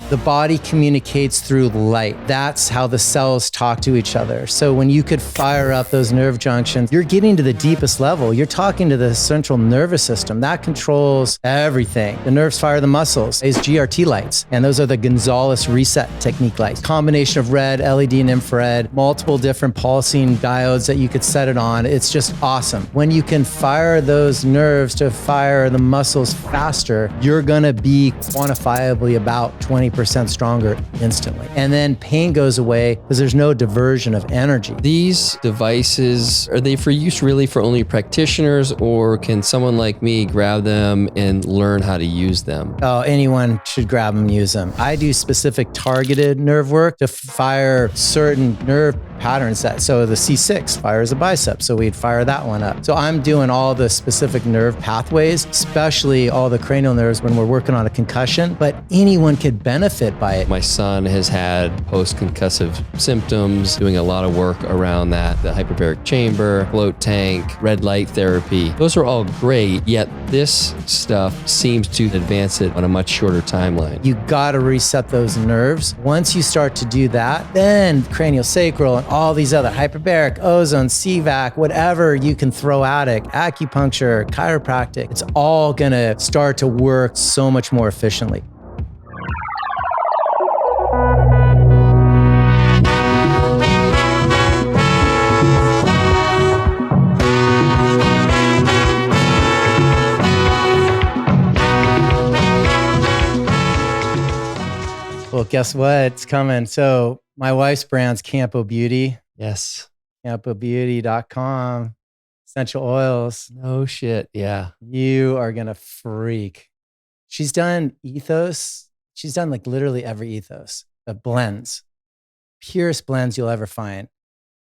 The body communicates through light. That's how the cells talk to each other. So when you could fire up those nerve junctions, you're getting to the deepest level. You're talking to the central nervous system. That controls everything. The nerves fire the muscles. These GRT lights, and those are the Gonzalez reset technique lights. Combination of red, LED, and infrared, multiple different pulsing diodes that you could set it on. It's just awesome. When you can fire those nerves to fire the muscles faster, you're gonna be quantifiably about 20% stronger instantly. And then pain goes away because there's no diversion of energy. These devices, are they for use really for only practitioners, or can someone like me grab them and learn how to use them? Oh, anyone should grab them and use them. I do specific targeted nerve work to fire certain nerve patterns. So the C6 fires a bicep, so we'd fire that one up. So I'm doing all the specific nerve pathways, especially all the cranial nerves when we're working on a concussion, but anyone could benefit by it. My son has had post-concussive symptoms, doing a lot of work around that, the hyperbaric chamber, float tank, red light therapy. Those are all great, yet this stuff seems to advance it on a much shorter timeline. You gotta reset those nerves. Once you start to do that, then craniosacral and all these other hyperbaric, ozone, CVAC, whatever you can throw at it, acupuncture, chiropractic, it's all gonna start to work so much more efficiently. Well, guess what? It's coming. So my wife's brand's Campo Beauty. Yes. CampoBeauty.com. Essential oils. No shit. Yeah. You are going to freak. She's done ethos. She's done like literally every ethos of blends. Purest blends you'll ever find.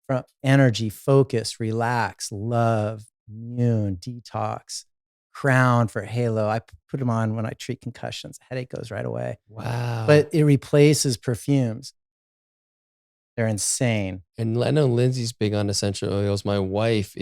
From energy, focus, relax, love, immune, detox, crown for halo. I put them on when I treat concussions. Headache goes right away. Wow. But it replaces perfumes. They're insane. And I know Lindsay's big on essential oils. My wife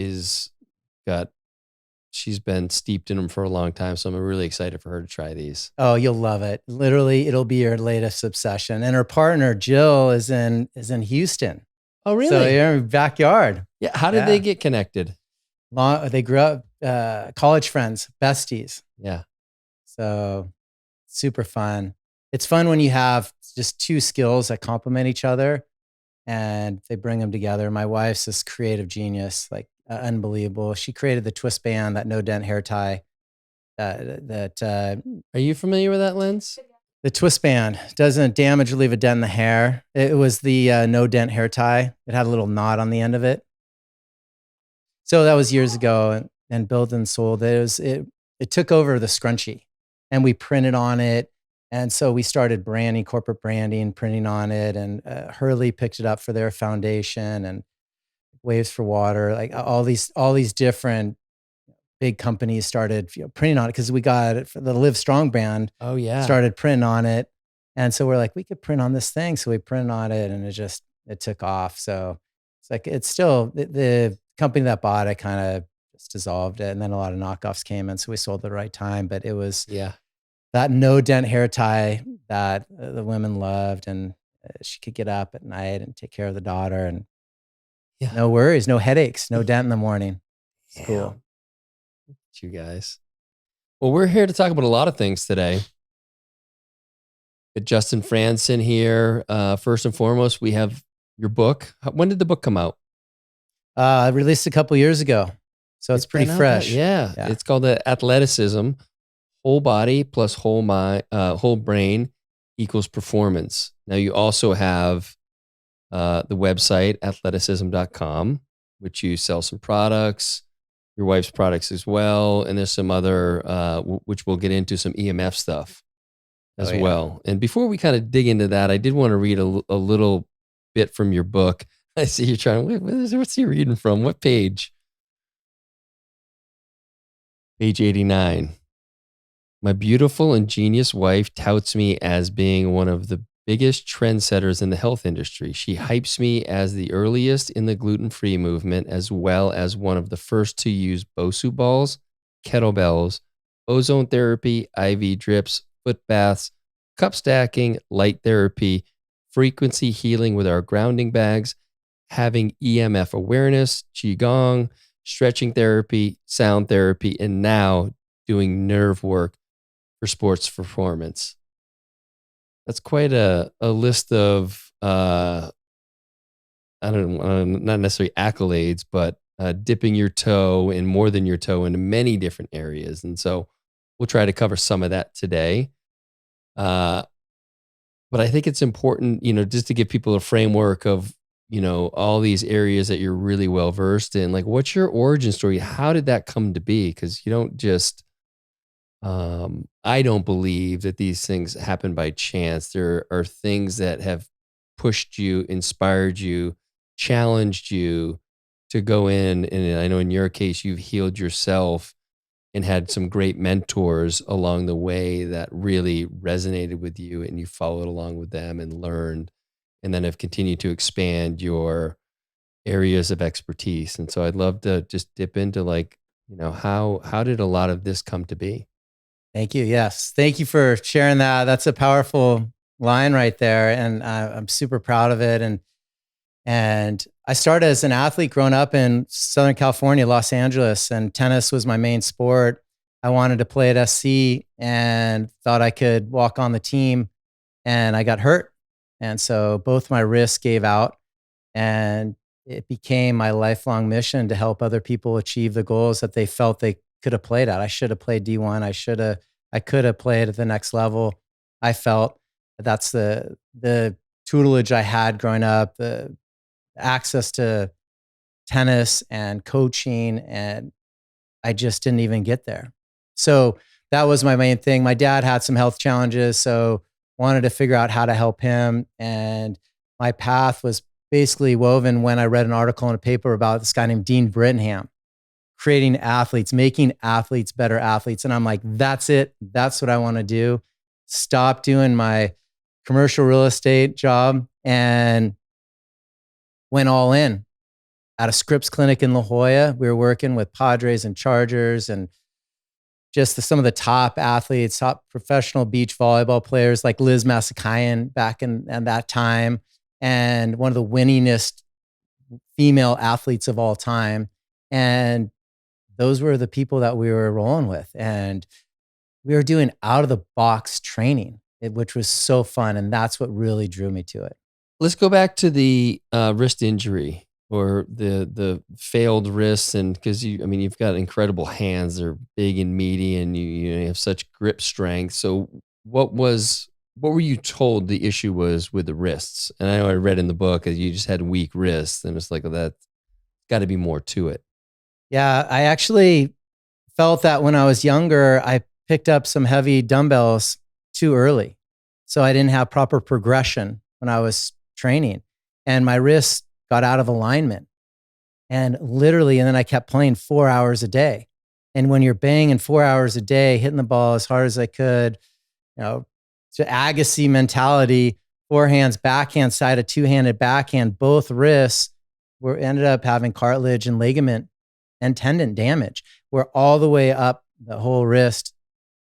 she's been steeped in them for a long time. So I'm really excited for her to try these. Oh, you'll love it. Literally, it'll be your latest obsession. And her partner, Jill, is in Houston. Oh, really? So you're in her backyard. Yeah. How did they get connected? They grew up college friends, besties. Yeah. So super fun. It's fun when you have just two skills that complement each other and they bring them together. My wife's this creative genius, like unbelievable. She created the twist band, that no dent hair tie. Are you familiar with that, Lens? The twist band doesn't damage or leave a dent in the hair. It was the no dent hair tie. It had a little knot on the end of it. So that was years ago, and built and sold. It took over the scrunchie, and we printed on it. And so we started branding, corporate branding, printing on it. And Hurley picked it up for their foundation, and Waves for Water, like all these different big companies started printing on it because we got it for the Live Strong brand. Oh yeah, started printing on it, and so we're like, we could print on this thing. So we printed on it, and it took off. So it's like it's still the company that bought it kind of just dissolved it, and then a lot of knockoffs came in, so we sold at the right time. But it was that no dent hair tie that the women loved, and she could get up at night and take care of the daughter, and no worries, no headaches, no dent in the morning. It's cool. You guys. Well, we're here to talk about a lot of things today. With Justin Frandson here. First and foremost, we have your book. When did the book come out? I released a couple years ago, so it's pretty fresh. Yeah, it's called the Athleticism, Whole Body plus Whole Mind, Whole Brain equals Performance. Now you also have the website athleticism.com, which you sell some products, your wife's products as well, and there's some other which we'll get into, some EMF stuff as well. And before we kind of dig into that, I did want to read a little bit from your book. I see you're trying. What's he reading from? What page? Page 89. My beautiful and genius wife touts me as being one of the biggest trendsetters in the health industry. She hypes me as the earliest in the gluten-free movement, as well as one of the first to use Bosu balls, kettlebells, ozone therapy, IV drips, foot baths, cup stacking, light therapy, frequency healing with our grounding bags, having EMF awareness, Qigong, stretching therapy, sound therapy, and now doing nerve work for sports performance. That's quite a list of, I don't know, not necessarily accolades, but dipping your toe in more than your toe into many different areas. And so we'll try to cover some of that today. But I think it's important, just to give people a framework of, all these areas that you're really well versed in. Like, what's your origin story? How did that come to be? Because you don't just, I don't believe that these things happen by chance. There are things that have pushed you, inspired you, challenged you to go in. And I know in your case, you've healed yourself and had some great mentors along the way that really resonated with you, and you followed along with them and learned, and then have continued to expand your areas of expertise. And so I'd love to just dip into how did a lot of this come to be? Thank you. Yes. Thank you for sharing that. That's a powerful line right there. And I'm super proud of it. And I started as an athlete growing up in Southern California, Los Angeles, and tennis was my main sport. I wanted to play at SC and thought I could walk on the team, and I got hurt. And so both my wrists gave out, and it became my lifelong mission to help other people achieve the goals that they felt they could have played at. I should have played D1. I could have played at the next level. I felt that's the tutelage I had growing up, the access to tennis and coaching, and I just didn't even get there. So that was my main thing. My dad had some health challenges, so wanted to figure out how to help him. And my path was basically woven when I read an article in a paper about this guy named Dean Brittingham, creating athletes, making athletes better athletes. And I'm like, that's it. That's what I want to do. Stop doing my commercial real estate job and went all in. At a Scripps clinic in La Jolla, we were working with Padres and Chargers and just some of the top athletes, top professional beach volleyball players like Liz Masakayan back in that time, and one of the winningest female athletes of all time. And those were the people that we were rolling with. And we were doing out of the box training, which was so fun. And that's what really drew me to it. Let's go back to the wrist injury or the failed wrists, and because you've got incredible hands. They're big and meaty, and you have such grip strength. So what were you told the issue was with the wrists? And I know I read in the book that you just had weak wrists, and it's like, well, that's got to be more to it. Yeah, I actually felt that when I was younger, I picked up some heavy dumbbells too early. So I didn't have proper progression when I was training, and my wrists got out of alignment. And then I kept playing 4 hours a day. And when you're banging 4 hours a day, hitting the ball as hard as I could, to Agassi mentality, forehands, backhand side, a two-handed backhand, both wrists ended up having cartilage and ligament and tendon damage. We're all the way up the whole wrist.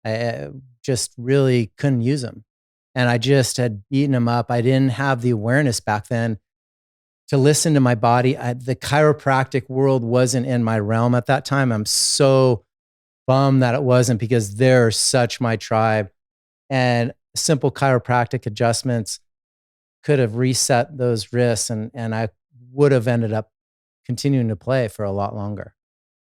I just really couldn't use them. And I just had beaten them up. I didn't have the awareness back then to listen to my body. The chiropractic world wasn't in my realm at that time. I'm so bummed that it wasn't, because they're such my tribe. And simple chiropractic adjustments could have reset those wrists, and I would have ended up continuing to play for a lot longer.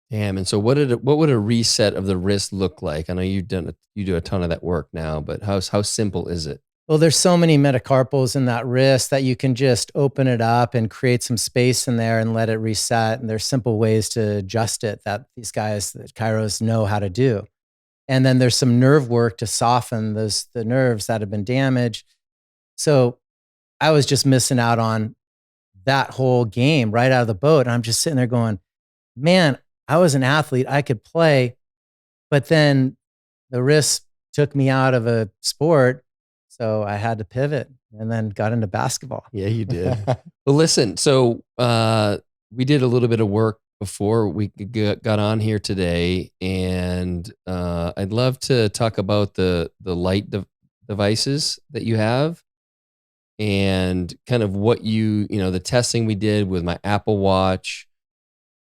Damn. And so what would a reset of the wrist look like? I know you do a ton of that work now, but how simple is it? Well, there's so many metacarpals in that wrist that you can just open it up and create some space in there and let it reset. And there's simple ways to adjust it that these guys, the chiros, know how to do. And then there's some nerve work to soften the nerves that have been damaged. So I was just missing out on that whole game right out of the boat. And I'm just sitting there going, man, I was an athlete. I could play, but then the wrist took me out of a sport. So I had to pivot and then got into basketball. Yeah, you did. Well, listen, so we did a little bit of work before we got on here today, and I'd love to talk about the light devices that you have and kind of what the testing we did with my Apple Watch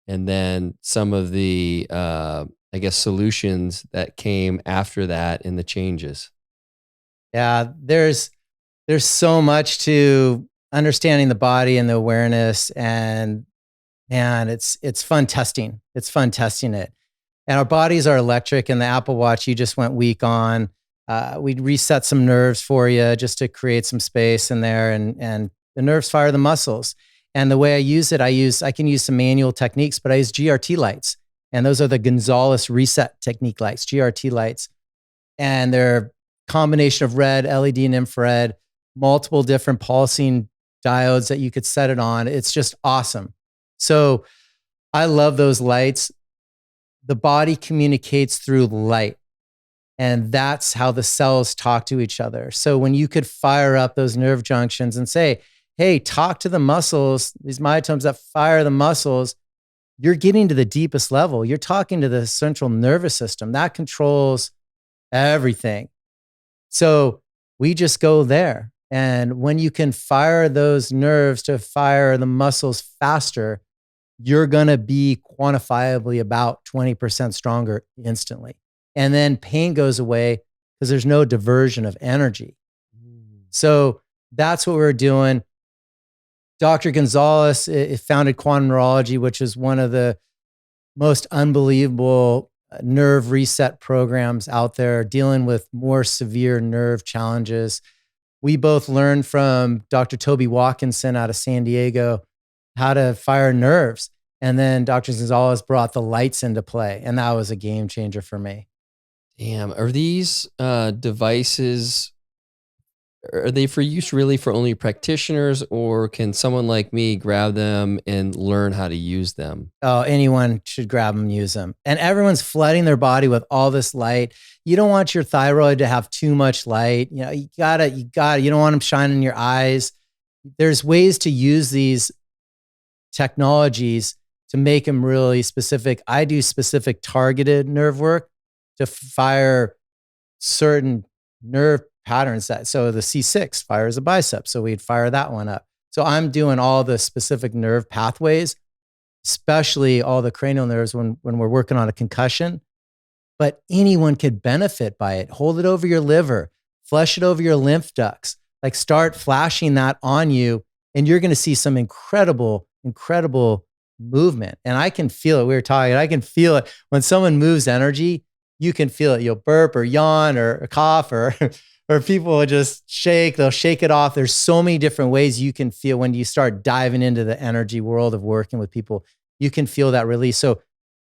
and then some of the, I guess, solutions that came after that and the changes. Yeah, there's so much to understanding the body and the awareness, and man, it's fun testing. It's fun testing it. And our bodies are electric, and the Apple Watch you just went weak on. We reset some nerves for you just to create some space in there, and the nerves fire the muscles. And the way I use it, I can use some manual techniques, but I use GRT lights, and those are the Gonzalez reset technique lights, GRT lights, and they're combination of red, LED, and infrared, multiple different pulsing diodes that you could set it on. It's just awesome. So I love those lights. The body communicates through light, and that's how the cells talk to each other. So when you could fire up those nerve junctions and say, hey, talk to the muscles, these myotomes that fire the muscles, you're getting to the deepest level. You're talking to the central nervous system that controls everything. So we just go there. And when you can fire those nerves to fire the muscles faster, you're going to be quantifiably about 20% stronger instantly. And then pain goes away because there's no diversion of energy. So that's what we're doing. Dr. Gonzalez founded quantum neurology, which is one of the most unbelievable nerve reset programs out there, dealing with more severe nerve challenges. We both learned from Dr. Toby Watkinson out of San Diego how to fire nerves. And then Dr. Gonzalez brought the lights into play. And that was a game changer for me. Damn. Are these devices, are they for use really for only practitioners, or can someone like me grab them and learn how to use them? Oh, anyone should grab them, use them. And everyone's flooding their body with all this light. You don't want your thyroid to have too much light. You don't want them shining in your eyes. There's ways to use these technologies to make them really specific. I do specific targeted nerve work to fire certain nerve patterns. So the C6 fires a bicep, so we'd fire that one up. So I'm doing all the specific nerve pathways, especially all the cranial nerves when we're working on a concussion. But anyone could benefit by it. Hold it over your liver, flush it over your lymph ducts, like start flashing that on you, and you're going to see some incredible movement. And I can feel it. We were talking, I can feel it. When someone moves energy, you can feel it. You'll burp or yawn or cough or people will just shake. They'll shake it off. There's so many different ways you can feel when you start diving into the energy world of working with people. You can feel that release. So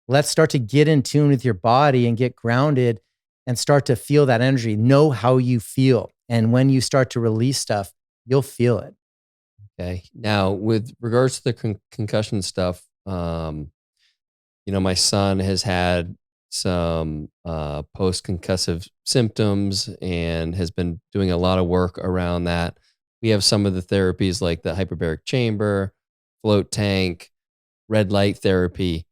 let's start to get in tune with your body and get grounded and start to feel that energy. Know how you feel. And when you start to release stuff, you'll feel it. Okay. Now, with regards to the concussion stuff, my son has had some post-concussive symptoms and has been doing a lot of work around that. We have some of the therapies like the hyperbaric chamber, float tank, red light therapy.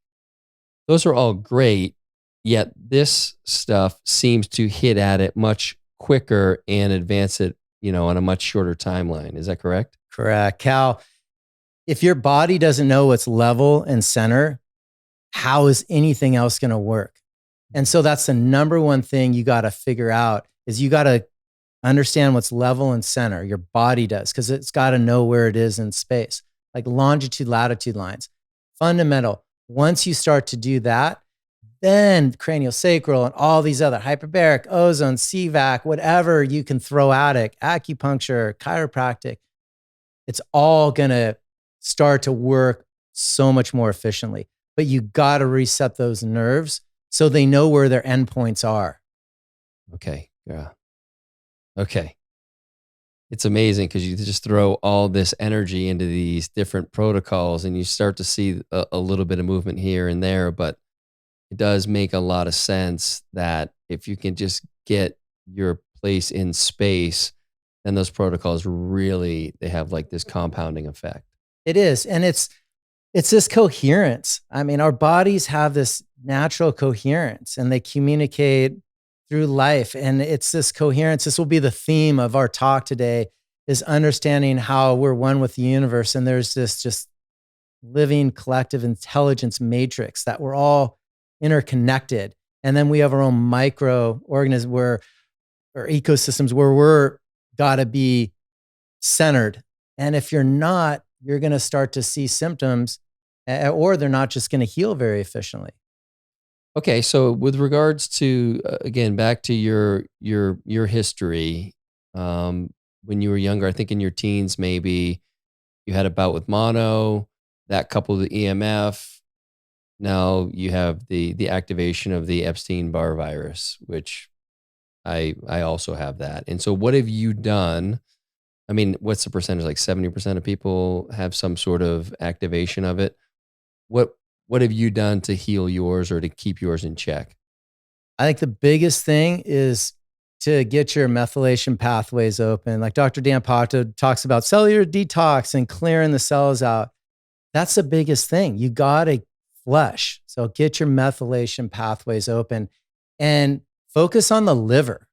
Those are all great, yet this stuff seems to hit at it much quicker and advance it, on a much shorter timeline. Is that correct? Correct. Cal, if your body doesn't know what's level and center, how is anything else going to work? And so that's the number one thing you got to figure out is you got to understand what's level and center. Your body does, because it's got to know where it is in space, like longitude, latitude lines. Fundamental. Once you start to do that, then craniosacral and all these other hyperbaric, ozone, CVAC, whatever you can throw at it, acupuncture, chiropractic, it's all going to start to work so much more efficiently. But you got to reset those nerves so they know where their endpoints are. Okay. Yeah. Okay. It's amazing because you just throw all this energy into these different protocols and you start to see a little bit of movement here and there, but it does make a lot of sense that if you can just get your place in space, then those protocols really, they have like this compounding effect. It is. And it's this coherence. I mean, our bodies have this natural coherence and they communicate through life. And it's this coherence. This will be the theme of our talk today, is understanding how we're one with the universe. And there's this just living collective intelligence matrix that we're all interconnected. And then we have our own microorganisms or ecosystems where we're got to be centered. And if you're not, you're going to start to see symptoms, or they're not just going to heal very efficiently. Okay, so with regards to again back to your history, when you were younger, I think in your teens maybe you had a bout with mono, that coupled with EMF. Now you have the activation of the Epstein-Barr virus, which I also have that. And so, what have you done? I mean, what's the percentage? Like 70% of people have some sort of activation of it. What have you done to heal yours or to keep yours in check? I think the biggest thing is to get your methylation pathways open. Like Dr. Dan Pata talks about cellular detox and clearing the cells out. That's the biggest thing. You got to flush. So get your methylation pathways open and focus on the liver.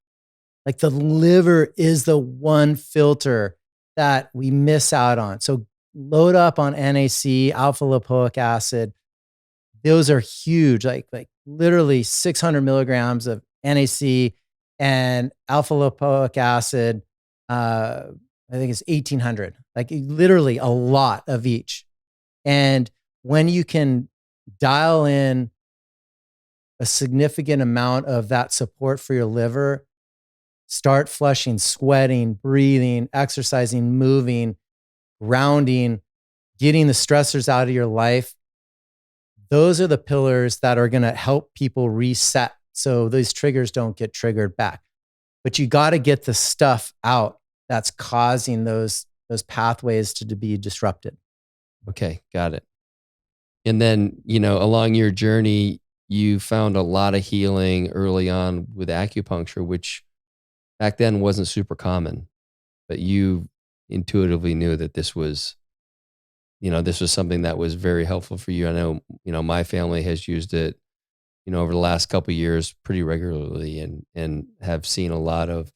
Like the liver is the one filter that we miss out on. So load up on NAC, alpha lipoic acid. Those are huge, like literally 600 milligrams of NAC and alpha lipoic acid. I think it's 1800, like literally a lot of each. And when you can dial in a significant amount of that support for your liver, start flushing, sweating, breathing, exercising, moving, grounding, getting the stressors out of your life. Those are the pillars that are going to help people reset so those triggers don't get triggered back. But you got to get the stuff out that's causing those pathways to be disrupted. Okay, got it. And then, along your journey, you found a lot of healing early on with acupuncture, which back then wasn't super common, but you intuitively knew that this was something that was very helpful for you. I know, my family has used it, over the last couple of years pretty regularly and have seen a lot of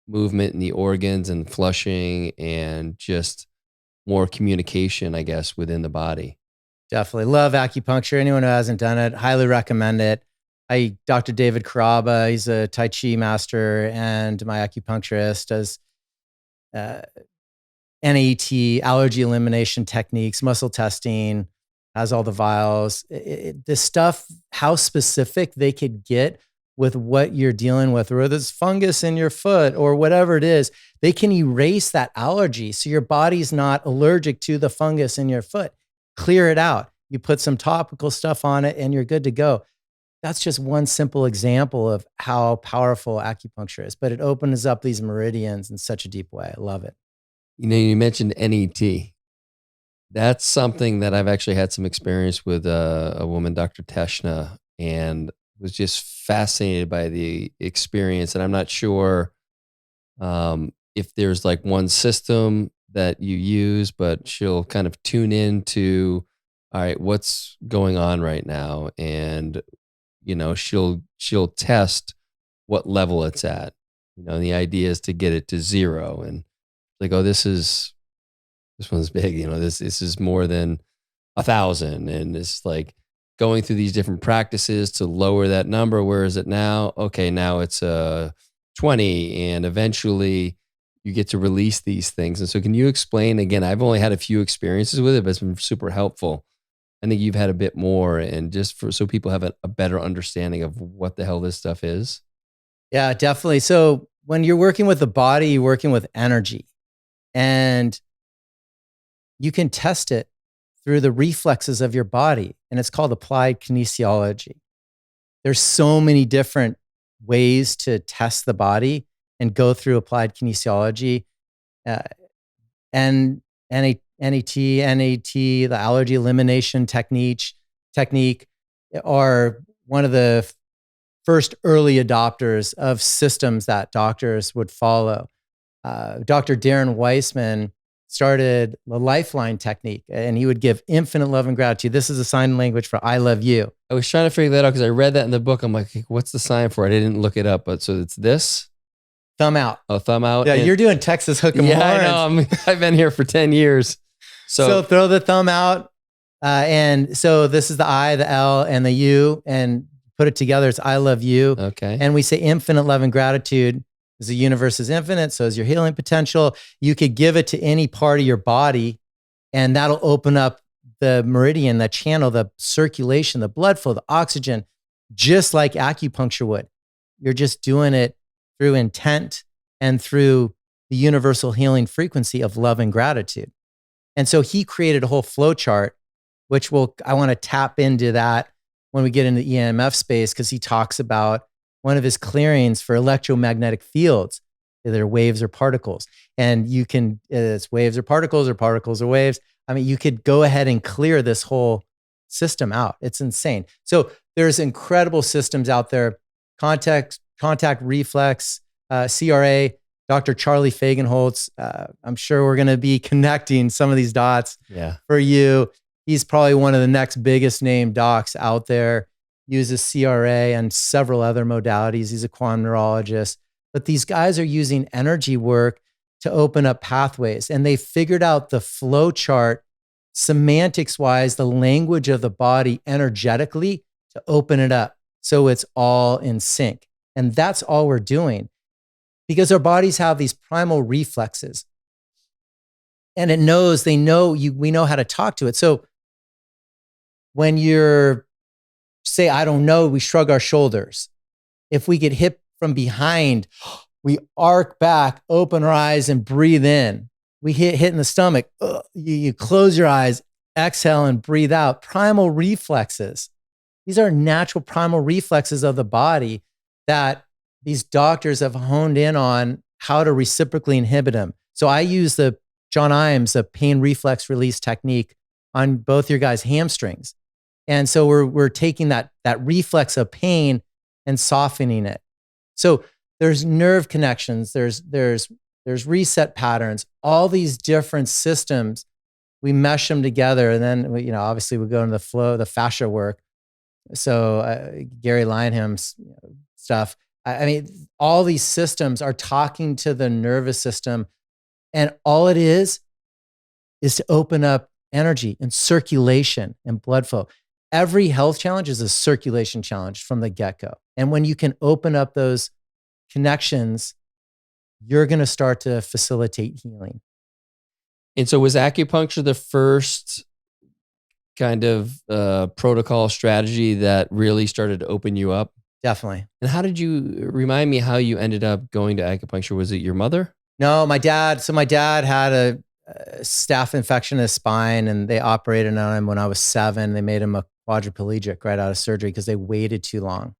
movement in the organs and flushing and just more communication, I guess, within the body. Definitely love acupuncture. Anyone who hasn't done it, highly recommend it. Dr. David Caraba, he's a Tai Chi master and my acupuncturist, does NAT, allergy elimination techniques, muscle testing, has all the vials. This stuff, how specific they could get with what you're dealing with, or there's fungus in your foot or whatever it is, they can erase that allergy. So your body's not allergic to the fungus in your foot. Clear it out. You put some topical stuff on it and you're good to go. That's just one simple example of how powerful acupuncture is, but it opens up these meridians in such a deep way. I love it. You mentioned NET. That's something that I've actually had some experience with a woman, Dr. Teshna, and was just fascinated by the experience. And I'm not sure if there's like one system that you use, but she'll kind of tune into, all right, what's going on right now, and she'll test what level it's at. The idea is to get it to 0, and like, oh, this one's big. This is more than 1,000, and it's like going through these different practices to lower that number. Where is it now? Okay, now it's 20, and eventually you get to release these things. And so, can you explain again? I've only had a few experiences with it, but it's been super helpful. I think you've had a bit more, and just so people have a better understanding of what the hell this stuff is. Yeah, definitely. So when you're working with the body, you're working with energy, and you can test it through the reflexes of your body, and it's called applied kinesiology. There's so many different ways to test the body and go through applied kinesiology. And NAT, the allergy elimination technique are one of the first early adopters of systems that doctors would follow. Dr. Darren Weissman started the lifeline technique, and he would give infinite love and gratitude. This is a sign language for I love you. I was trying to figure that out because I read that in the book. I'm like, what's the sign for it? I didn't look it up, but so it's this. Thumb out. Oh, thumb out. Yeah, you're doing Texas hook 'em Yeah, horns. I know. I've been here for 10 years. So throw the thumb out. And so this is the I, the L, and the U, and put it together. It's I love you. Okay. And we say infinite love and gratitude. As the universe is infinite, so is your healing potential. You could give it to any part of your body, and that'll open up the meridian, the channel, the circulation, the blood flow, the oxygen, just like acupuncture would. You're just doing it through intent and through the universal healing frequency of love and gratitude. And so he created a whole flow chart, which I want to tap into that when we get into the EMF space, because he talks about one of his clearings for electromagnetic fields, either waves or particles. And you can, it's waves or particles or waves. I mean, you could go ahead and clear this whole system out. It's insane. So there's incredible systems out there. Contact reflex, CRA, Dr. Charlie Fagenholtz. I'm sure we're going to be connecting some of these dots for you. He's probably one of the next biggest name docs out there. Uses CRA and several other modalities. He's a quantum neurologist. But these guys are using energy work to open up pathways. And they figured out the flow chart, semantics-wise, the language of the body energetically to open it up so it's all in sync. And that's all we're doing, because our bodies have these primal reflexes. And we know how to talk to it. So when you're, say, I don't know, we shrug our shoulders. If we get hit from behind, we arc back, open our eyes, and breathe in. We hit in the stomach. You close your eyes, exhale, and breathe out. Primal reflexes. These are natural primal reflexes of the body that these doctors have honed in on how to reciprocally inhibit them. So I use the John Imes, the pain reflex release technique on both your guys' hamstrings. And so we're taking that reflex of pain and softening it. So there's nerve connections, there's reset patterns, all these different systems. We mesh them together, and then obviously we go into the flow, the fascia work. So Gary Lineham's stuff. I mean, all these systems are talking to the nervous system, and all it is to open up energy and circulation and blood flow. Every health challenge is a circulation challenge from the get-go. And when you can open up those connections, you're going to start to facilitate healing. And so was acupuncture the first kind of protocol strategy that really started to open you up? Definitely. And how did you, remind me how you ended up going to acupuncture? Was it your mother? No, my dad. So my dad had a staph infection in his spine, and they operated on him when I was 7. They made him a quadriplegic right out of surgery because they waited too long.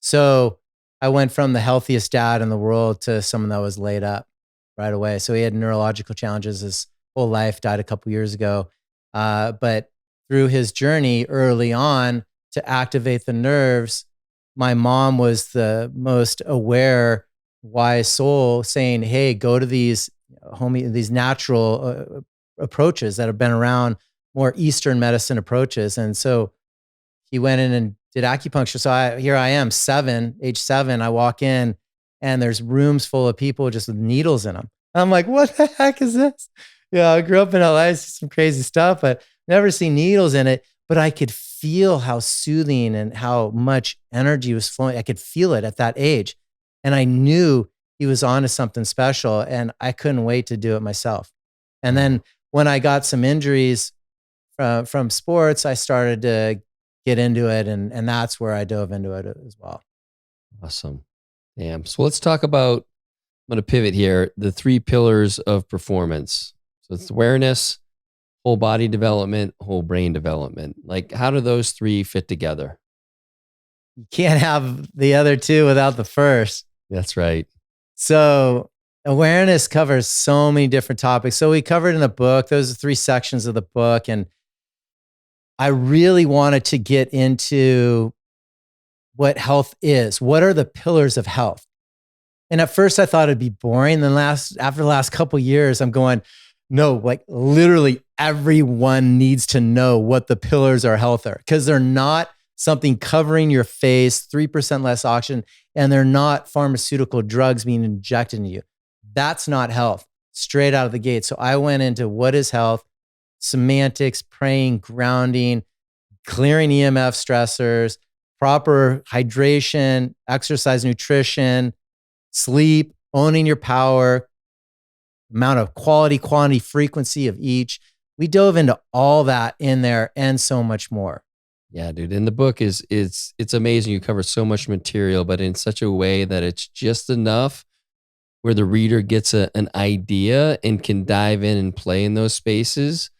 So I went from the healthiest dad in the world to someone that was laid up right away. So he had neurological challenges his whole life, died a couple years ago. But through his journey early on to activate the nerves, my mom was the most aware, wise soul, saying, hey, go to these natural approaches that have been around, more Eastern medicine approaches. And so he went in and did acupuncture. So here I am, age 7, I walk in and there's rooms full of people just with needles in them. I'm like, what the heck is this? I grew up in LA, I see some crazy stuff, but never seen needles in it. But I could feel how soothing and how much energy was flowing. I could feel it at that age. And I knew he was onto something special, and I couldn't wait to do it myself. And then when I got some injuries from sports, I started to get into it, and that's where I dove into it as well. Awesome. Damn. So let's talk about, I'm going to pivot here, the 3 pillars of performance. So it's awareness, whole body development, whole brain development. Like, how do those 3 fit together? You can't have the other 2 without the first. That's right. So awareness covers so many different topics. So we covered in the book, those are 3 sections of the book. And I really wanted to get into what health is. What are the pillars of health? And at first I thought it'd be boring. Then after the last couple of years, I'm going, no, like literally everyone needs to know what the pillars are health are, because they're not something covering your face, 3% less oxygen, and they're not pharmaceutical drugs being injected into you. That's not health straight out of the gate. So I went into what is health, semantics, praying, grounding, clearing EMF stressors, proper hydration, exercise, nutrition, sleep, owning your power, amount of quality, quantity, frequency of each. We dove into all that in there and so much more. Yeah, dude. And the book it's amazing. You cover so much material, but in such a way that it's just enough where the reader gets an idea and can dive in and play in those spaces,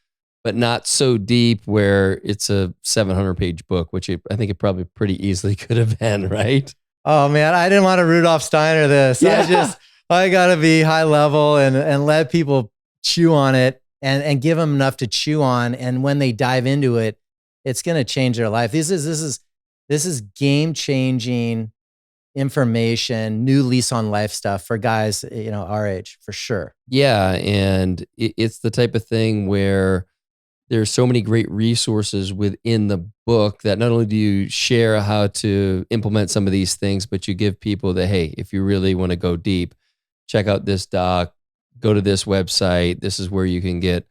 but not so deep where it's a 700-page book, which I think it probably pretty easily could have been, right? Oh man, I didn't want to Rudolph Steiner this. Yeah. I gotta be high level and let people chew on it and give them enough to chew on. And when they dive into it, it's gonna change their life. This is game changing information, new lease on life stuff for guys, our age, for sure. Yeah, and it's the type of thing where there's so many great resources within the book that not only do you share how to implement some of these things, but you give people that, hey, if you really want to go deep, check out this doc, go to this website. This is where you can get,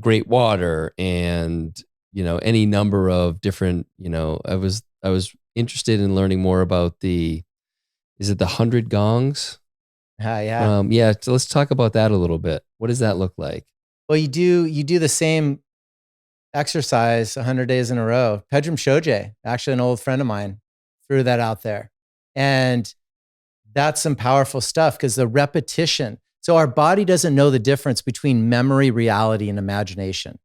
great water and, any number of different, I was interested in learning more about is it the 100 gongs? Yeah. Yeah. So let's talk about that a little bit. What does that look like? Well, you do the same exercise 100 days in a row. Pedram Shoje, actually an old friend of mine, threw that out there. And that's some powerful stuff because the repetition. So our body doesn't know the difference between memory, reality, and imagination.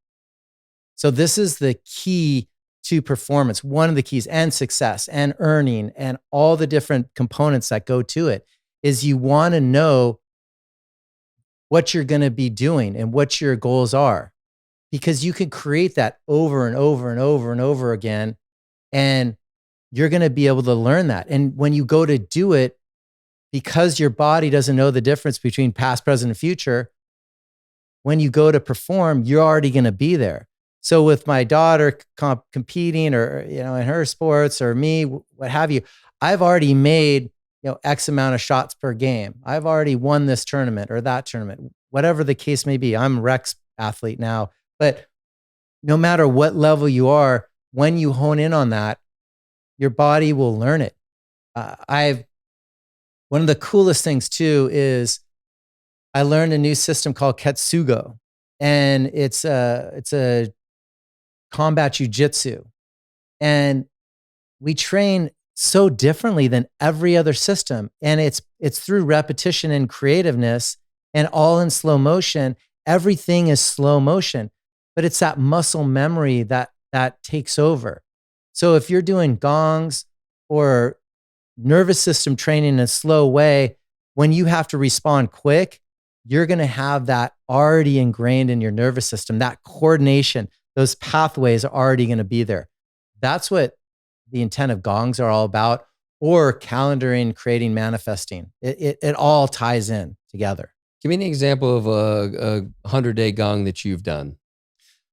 So this is the key to performance, one of the keys, and success and earning and all the different components that go to it is you want to know what you're going to be doing and what your goals are, because you can create that over and over and over and over again. And you're going to be able to learn that. And when you go to do it, because your body doesn't know the difference between past, present, and future, when you go to perform, you're already going to be there. So with my daughter competing or, in her sports or me, what have you, I've already made, X amount of shots per game. I've already won this tournament or that tournament, whatever the case may be. I'm a Rex athlete now, but no matter what level you are, when you hone in on that, your body will learn it. One of the coolest things too is I learned a new system called Ketsugo, and it's a combat jujitsu, and we train so differently than every other system, and it's through repetition and creativeness, and all in slow motion. Everything is slow motion, but it's that muscle memory that takes over. So if you're doing gongs or nervous system training in a slow way, when you have to respond quick, you're going to have that already ingrained in your nervous system. That coordination, those pathways are already going to be there. That's what the intent of gongs are all about, or calendaring, creating, manifesting. It all ties in together. Give me an example of a 100-day gong that you've done.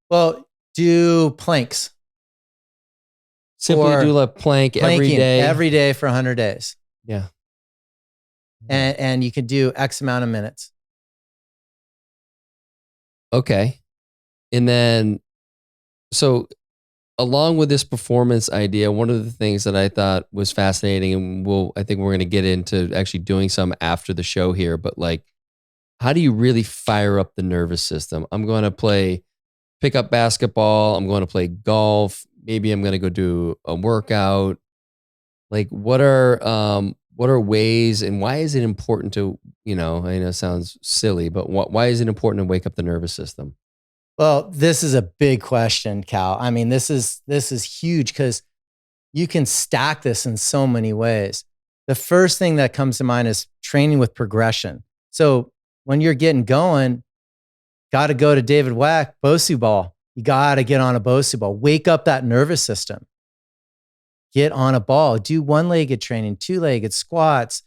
Well, do planks. Simply do a plank every day. Every day for 100 days. Yeah. And you can do X amount of minutes. Okay. And then, so along with this performance idea, one of the things that I thought was fascinating, and I think we're going to get into actually doing some after the show here, but how do you really fire up the nervous system? I'm going to pick up basketball. I'm going to play golf. Maybe I'm going to go do a workout. What are ways, and why is it important to, I know it sounds silly, but why is it important to wake up the nervous system? Well, this is a big question, Cal. I mean, this is huge because you can stack this in so many ways. The first thing that comes to mind is training with progression. So when you're getting going, got to go to David Wack, Bosu ball. You got to get on a Bosu ball. Wake up that nervous system. Get on a ball. Do one-legged training, two-legged squats,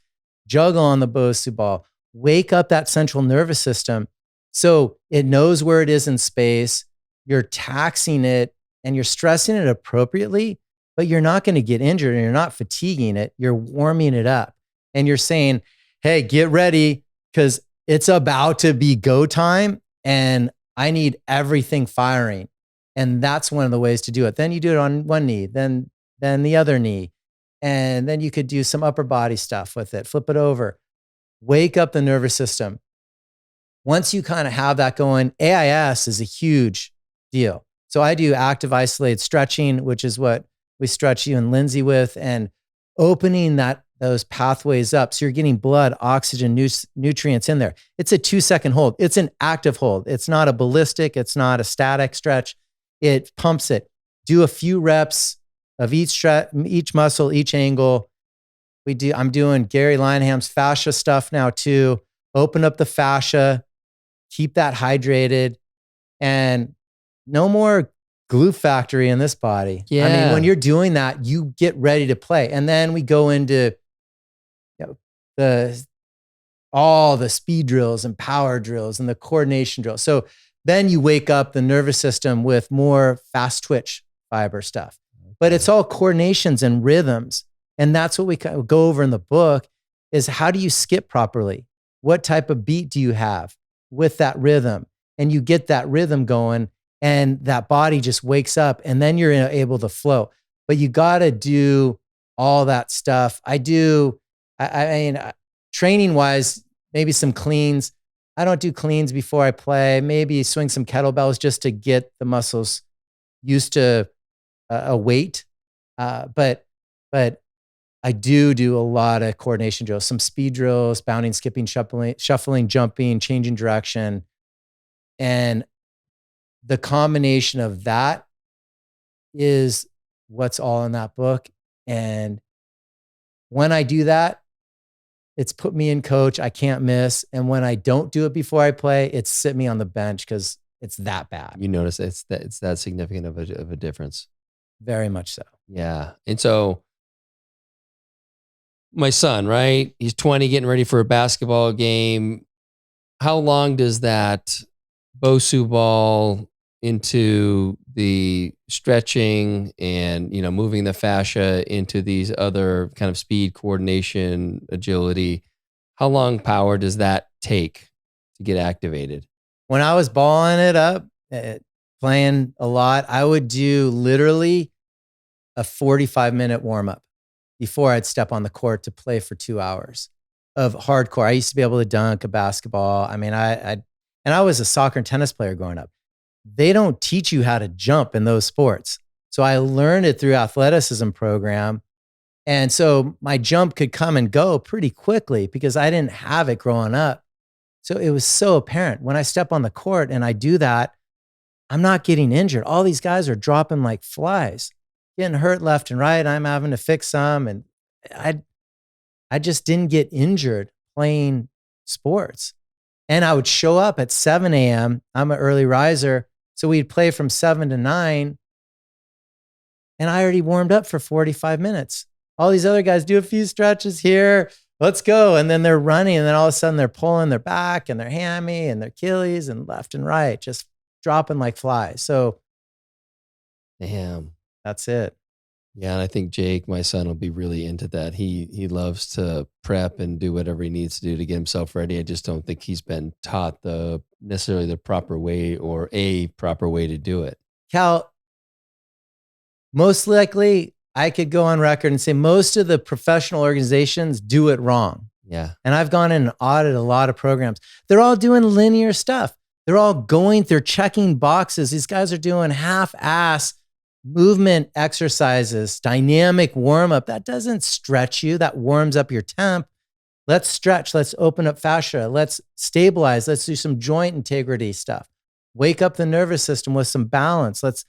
juggle on the Bosu ball, wake up that central nervous system so it knows where it is in space. You're taxing it and you're stressing it appropriately, but you're not going to get injured and you're not fatiguing it. You're warming it up and you're saying, hey, get ready because it's about to be go time and I need everything firing. And that's one of the ways to do it. Then you do it on one knee, then the other knee. And then you could do some upper body stuff with it, flip it over, wake up the nervous system. Once you kind of have that going, AIS is a huge deal. So I do active isolated stretching, which is what we stretch you and Lindsay with, and opening those pathways up. So you're getting blood, oxygen, nutrients in there. It's a 2-second hold. It's an active hold. It's not a ballistic. It's not a static stretch. It pumps it. Do a few reps of each muscle, each angle. I'm doing Gary Lineham's fascia stuff now too. Open up the fascia, keep that hydrated, and no more glue factory in this body. Yeah. I mean, when you're doing that, you get ready to play. And then we go into all the speed drills and power drills and the coordination drills. So then you wake up the nervous system with more fast twitch fiber stuff. But it's all coordinations and rhythms. And that's what we go over in the book is how do you skip properly? What type of beat do you have with that rhythm? And you get that rhythm going and that body just wakes up and then you're able to flow. But you got to do all that stuff. I mean, training wise, maybe some cleans. I don't do cleans before I play. Maybe swing some kettlebells just to get the muscles used to a weight. But I do a lot of coordination drills, some speed drills, bounding, skipping, shuffling, jumping, changing direction. And the combination of that is what's all in that book. And when I do that, it's put me in coach. I can't miss. And when I don't do it before I play, it's sit me on the bench because it's that bad. You notice it's that significant of a difference. Very much so. Yeah. And so my son, right? He's 20, getting ready for a basketball game. How long does that Bosu ball into the stretching and, moving the fascia into these other kind of speed, coordination, agility? How long power does that take to get activated? When I was balling it up, playing a lot, I would do literally a 45-minute warm-up before I'd step on the court to play for 2 hours of hardcore. I used to be able to dunk a basketball. I mean, I was a soccer and tennis player growing up. They don't teach you how to jump in those sports. So I learned it through athleticism program. And so my jump could come and go pretty quickly because I didn't have it growing up. So it was so apparent when I step on the court and I do that, I'm not getting injured. All these guys are dropping like flies, getting hurt left and right. I'm having to fix some. And I just didn't get injured playing sports. And I would show up at 7 a.m. I'm an early riser. So we'd play from 7 to 9. And I already warmed up for 45 minutes. All these other guys do a few stretches here. Let's go. And then they're running. And then all of a sudden they're pulling their back and their hammy and their Achilles and left and right, just dropping like flies. So damn, that's it. Yeah, and I think Jake, my son, will be really into that. He loves to prep and do whatever he needs to do to get himself ready. I just don't think he's been taught necessarily the proper way or a proper way to do it. Cal, most likely I could go on record and say most of the professional organizations do it wrong. Yeah. And I've gone in and audited a lot of programs. They're all doing linear stuff. They're all they're checking boxes. These guys are doing half-ass movement exercises, dynamic warm-up. That doesn't stretch you. That warms up your temp. Let's stretch. Let's open up fascia. Let's stabilize. Let's do some joint integrity stuff. Wake up the nervous system with some balance. Let's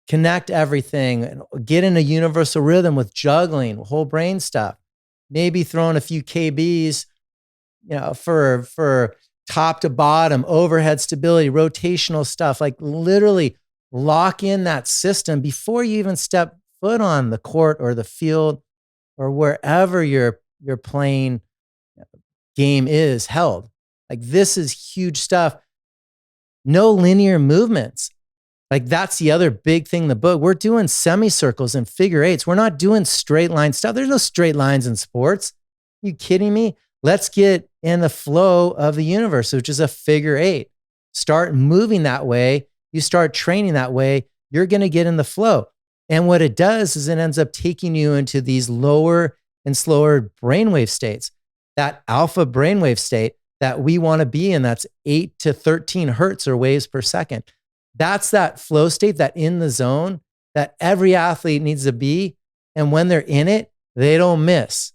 connect everything and get in a universal rhythm with juggling, whole brain stuff. Maybe throwing a few KBs, for top to bottom, overhead stability, rotational stuff, like literally lock in that system before you even step foot on the court or the field or wherever you're playing game is held. Like, this is huge stuff. No linear movements. Like, that's the other big thing in the book. We're doing semicircles and figure eights. We're not doing straight line stuff. There's no straight lines in sports. You kidding me? Let's get in the flow of the universe, which is a figure eight. Start moving that way. You start training that way. You're going to get in the flow. And what it does is it ends up taking you into these lower and slower brainwave states. That alpha brainwave state that we want to be in, that's 8 to 13 hertz or waves per second. That's that flow state, that in the zone that every athlete needs to be. And when they're in it, they don't miss.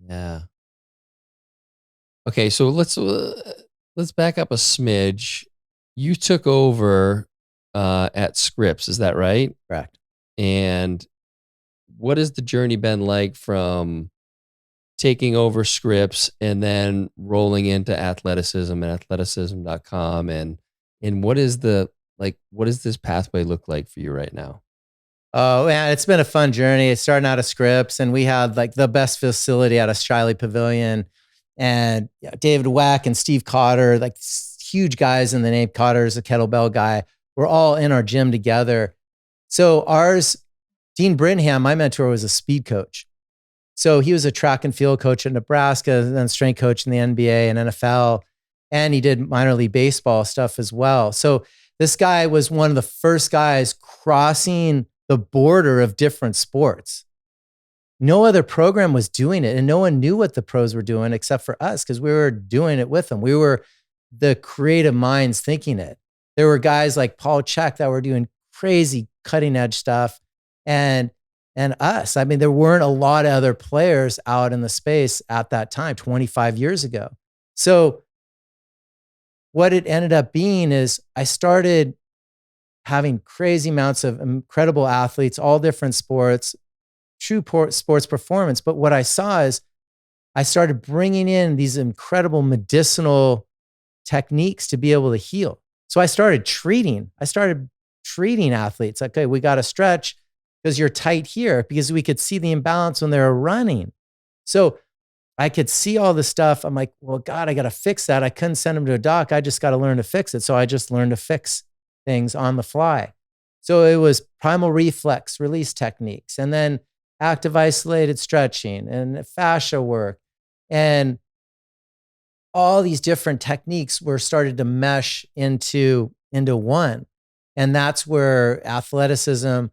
Yeah. Okay, so let's back up a smidge. You took over at Scripps, is that right? Correct. And what has the journey been like from taking over Scripps and then rolling into athleticism and athleticism.com, and what is this pathway look like for you right now? Oh, man, it's been a fun journey. It's starting out of Scripps, and we had like the best facility out of Shiley Pavilion, and David Wack and Steve Cotter, like huge guys in the name. Cotter's a kettlebell guy. We're all in our gym together. So Dean Brinham, my mentor, was a speed coach. So he was a track and field coach at Nebraska, and then strength coach in the NBA and NFL, and he did minor league baseball stuff as well. So this guy was one of the first guys crossing the border of different sports. No other program was doing it, and no one knew what the pros were doing except for us, because we were doing it with them. We were the creative minds thinking it. There were guys like Paul Chek that were doing crazy cutting edge stuff, and us. I mean, there weren't a lot of other players out in the space at that time, 25 years ago. So what it ended up being is I started having crazy amounts of incredible athletes, all different sports, true sports performance. But what I saw is I started bringing in these incredible medicinal techniques to be able to heal. So I started treating athletes. Okay, we got to stretch because you're tight here, because we could see the imbalance when they were running. So I could see all the stuff. I'm like, well, God, I got to fix that. I couldn't send them to a doc. I just got to learn to fix it. So I just learned to fix things on the fly. So it was primal reflex release techniques, and then active isolated stretching and fascia work. And all these different techniques were started to mesh into one. And that's where athleticism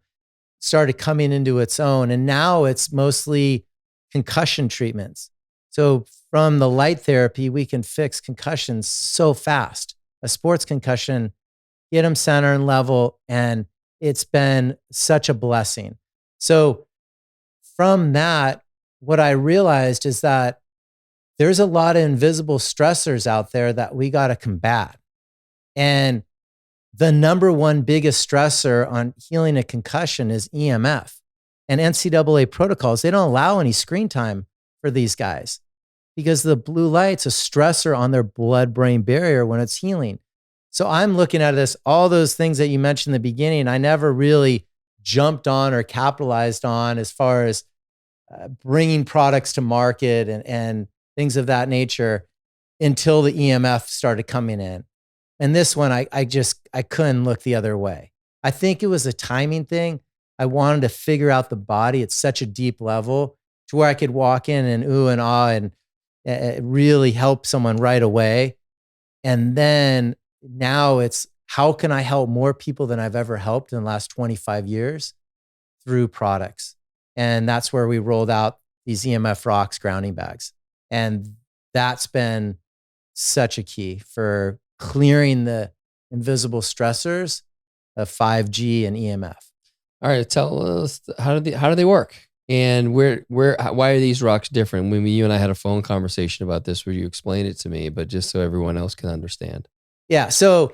started coming into its own. And now it's mostly concussion treatments. So from the light therapy, we can fix concussions so fast. A sports concussion, get them center and level, and it's been such a blessing. So from that, what I realized is that there's a lot of invisible stressors out there that we got to combat. And the number one biggest stressor on healing a concussion is EMF. And NCAA protocols, they don't allow any screen time for these guys because the blue light's a stressor on their blood-brain barrier when it's healing. So I'm looking at this, all those things that you mentioned in the beginning, I never really jumped on or capitalized on as far as bringing products to market and things of that nature until the EMF started coming in. And this one, I couldn't look the other way. I think it was a timing thing. I wanted to figure out the body at such a deep level to where I could walk in and ooh and ah and really help someone right away. And then now it's, how can I help more people than I've ever helped in the last 25 years through products? And that's where we rolled out these EMF Rocks grounding bags. And that's been such a key for clearing the invisible stressors of 5G and EMF. All right, tell us how do they work, and why are these rocks different? When you and I had a phone conversation about this, where you explained it to me, but just so everyone else can understand. Yeah, so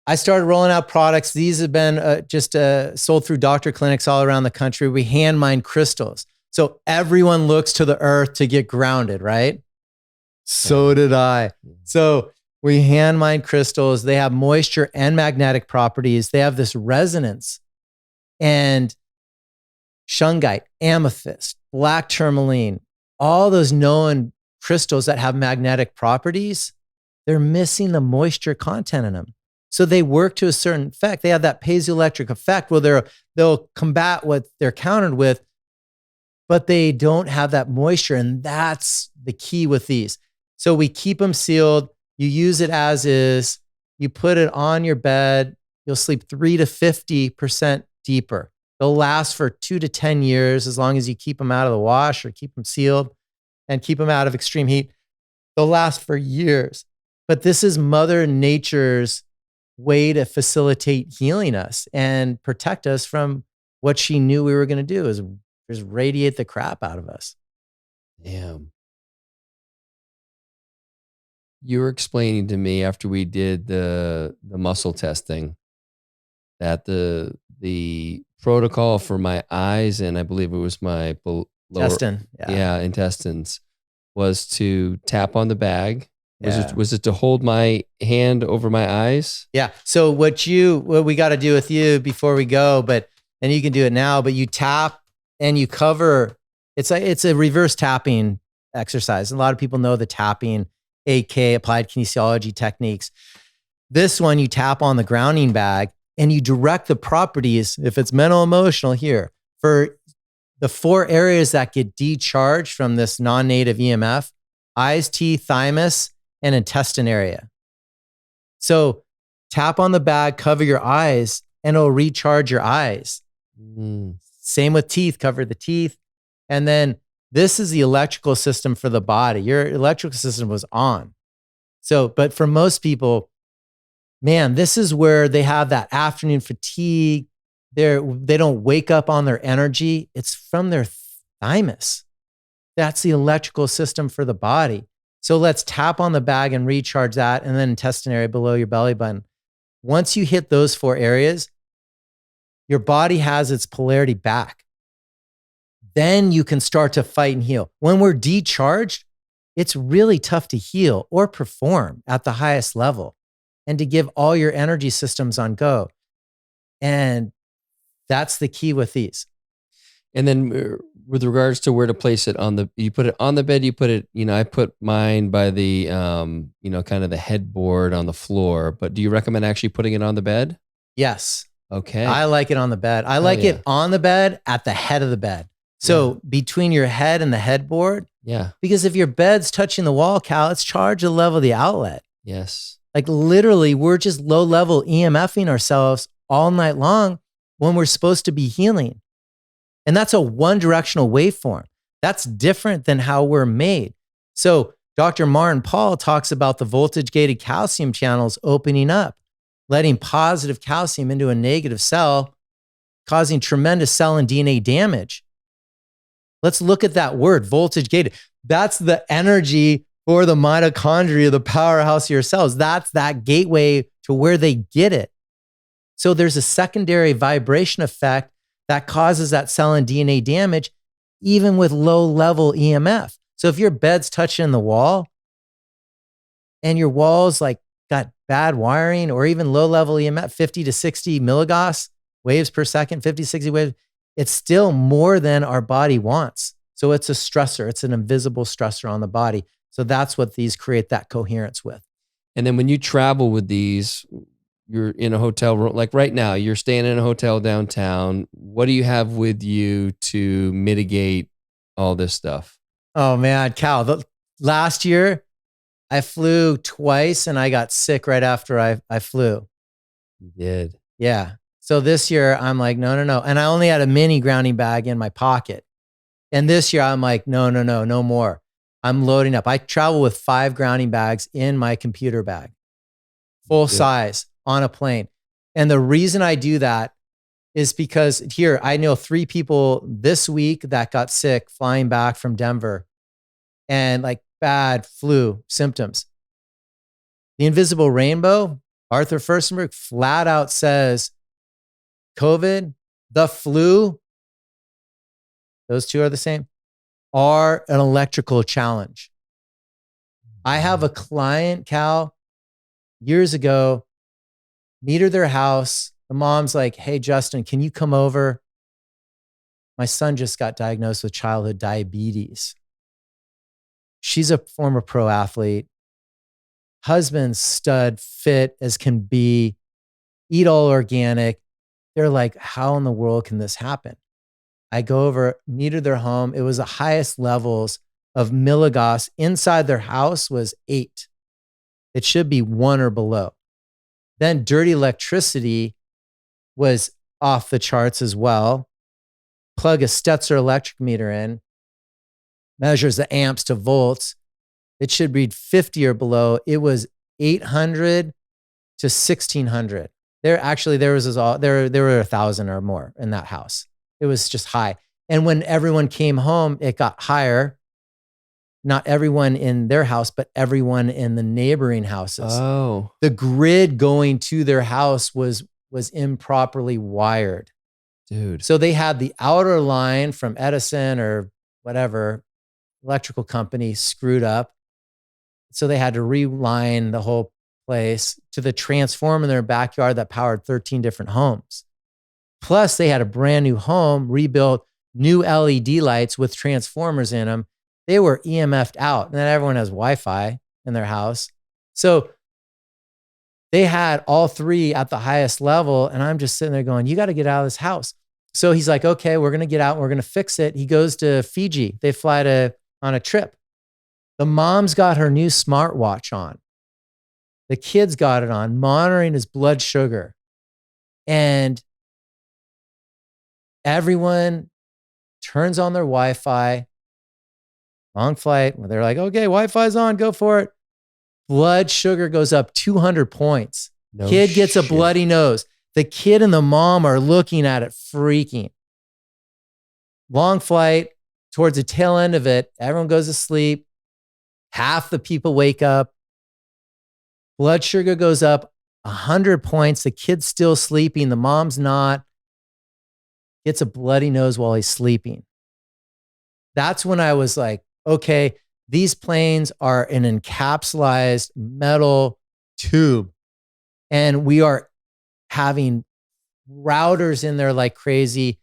I started rolling out products. These have been just sold through doctor clinics all around the country. We hand mine crystals, so everyone looks to the earth to get grounded, right? So did I. So we hand mine crystals. They have moisture and magnetic properties. They have this resonance. And shungite, amethyst, black tourmaline, all those known crystals that have magnetic properties, they're missing the moisture content in them. So they work to a certain effect. They have that piezoelectric effect where they'll combat what they're countered with, but they don't have that moisture. And that's the key with these. So we keep them sealed. You use it as is. You put it on your bed. You'll sleep 3 to 50% deeper. They'll last for 2 to 10 years as long as you keep them out of the wash or keep them sealed and keep them out of extreme heat. They'll last for years. But this is Mother Nature's way to facilitate healing us and protect us from what she knew we were going to do, is just radiate the crap out of us. Damn. You were explaining to me after we did the muscle testing that the protocol for my eyes, and I believe it was my lower intestines, was to tap on the bag. Was it to hold my hand over my eyes? Yeah. So what we got to do with you before we go, and you can do it now, but you tap and you cover. It's a reverse tapping exercise. A lot of people know the tapping, AK, applied kinesiology techniques. This one, you tap on the grounding bag and you direct the properties, if it's mental, emotional, here, for the 4 areas that get decharged from this non-native EMF: eyes, teeth, thymus, and intestine area. So tap on the bag, cover your eyes, and it'll recharge your eyes. Same with teeth, cover the teeth. And then this is the electrical system for the body. Your electrical system was on. So, but for most people, man, this is where they have that afternoon fatigue. They don't wake up on their energy. It's from their thymus. That's the electrical system for the body. So let's tap on the bag and recharge that, and then intestine area below your belly button. Once you hit those 4 areas, your body has its polarity back. Then you can start to fight and heal. When we're decharged, it's really tough to heal or perform at the highest level and to give all your energy systems on go. And that's the key with these. And then with regards to where to place it you put it on the bed, I put mine by the, kind of the headboard on the floor, but do you recommend actually putting it on the bed? Yes. Okay. I like it on the bed. I like it on the bed at the head of the bed. So between your head and the headboard. Yeah. Because if your bed's touching the wall, Cal, it's charged to the level of the outlet. Yes. Like literally, we're just low level EMFing ourselves all night long when we're supposed to be healing. And that's a one directional waveform. That's different than how we're made. So Dr. Martin Paul talks about the voltage gated calcium channels opening up, letting positive calcium into a negative cell, causing tremendous cell and DNA damage. Let's look at that word, voltage gated. That's the energy for the mitochondria, the powerhouse of your cells. That's that gateway to where they get it. So there's a secondary vibration effect that causes that cell and DNA damage, even with low level EMF. So if your bed's touching the wall and your wall's like got bad wiring or even low level EMF, 50 to 60 milligauss waves per second, 50, 60 waves, it's still more than our body wants. So it's a stressor. It's an invisible stressor on the body. So that's what these create that coherence with. And then when you travel with these, you're in a hotel room, like right now, you're staying in a hotel downtown. What do you have with you to mitigate all this stuff? Oh man, Cal, last year I flew twice and I got sick right after I flew. You did? Yeah. So this year I'm like, no. And I only had a mini grounding bag in my pocket. And this year I'm like, no more. I'm loading up. I travel with 5 grounding bags in my computer bag, full size on a plane. And the reason I do that is because here, I know 3 people this week that got sick flying back from Denver and like bad flu symptoms. The Invisible Rainbow, Arthur Furstenberg flat out says, COVID, the flu, those 2 are the same, are an electrical challenge. I have a client, Cal, years ago, meet her their house. The mom's like, hey, Justin, can you come over? My son just got diagnosed with childhood diabetes. She's a former pro athlete. Husband, stud, fit as can be, eat all organic. They're like, how in the world can this happen? I go over, meter their home. It was the highest levels of milligauss inside their house was 8. It should be 1 or below. Then dirty electricity was off the charts as well. Plug a Stetzer electric meter in, measures the amps to volts. It should read 50 or below. It was 800 to 1600. There were 1,000 or more in that house. It was just high. And when everyone came home, it got higher. Not everyone in their house, but everyone in the neighboring houses. Oh, The grid going to their house was improperly wired. dude. So they had the outer line from Edison or whatever electrical company screwed up. So they had to reline the whole place to the transformer in their backyard that powered 13 different homes. Plus, they had a brand new home, rebuilt, new LED lights with transformers in them. They were EMF'd out. And then everyone has Wi-Fi in their house. So they had all 3 at the highest level. And I'm just sitting there going, you got to get out of this house. So he's like, okay, we're going to get out and we're going to fix it. He goes to Fiji. They fly on a trip. The mom's got her new smartwatch on. The kid's got it on, monitoring his blood sugar. And everyone turns on their Wi-Fi. Long flight. They're like, okay, Wi-Fi's on, go for it. Blood sugar goes up 200 points. No Kid gets a shit. bloody nose. The kid and the mom are looking at it, freaking. Long flight, towards the tail end of it, everyone goes to sleep. Half the people wake up. Blood sugar goes up 100 points. The kid's still sleeping. The mom's not. Gets a bloody nose while he's sleeping. That's when I was like, okay, these planes are an encapsulated metal tube. And we are having routers in there like crazy.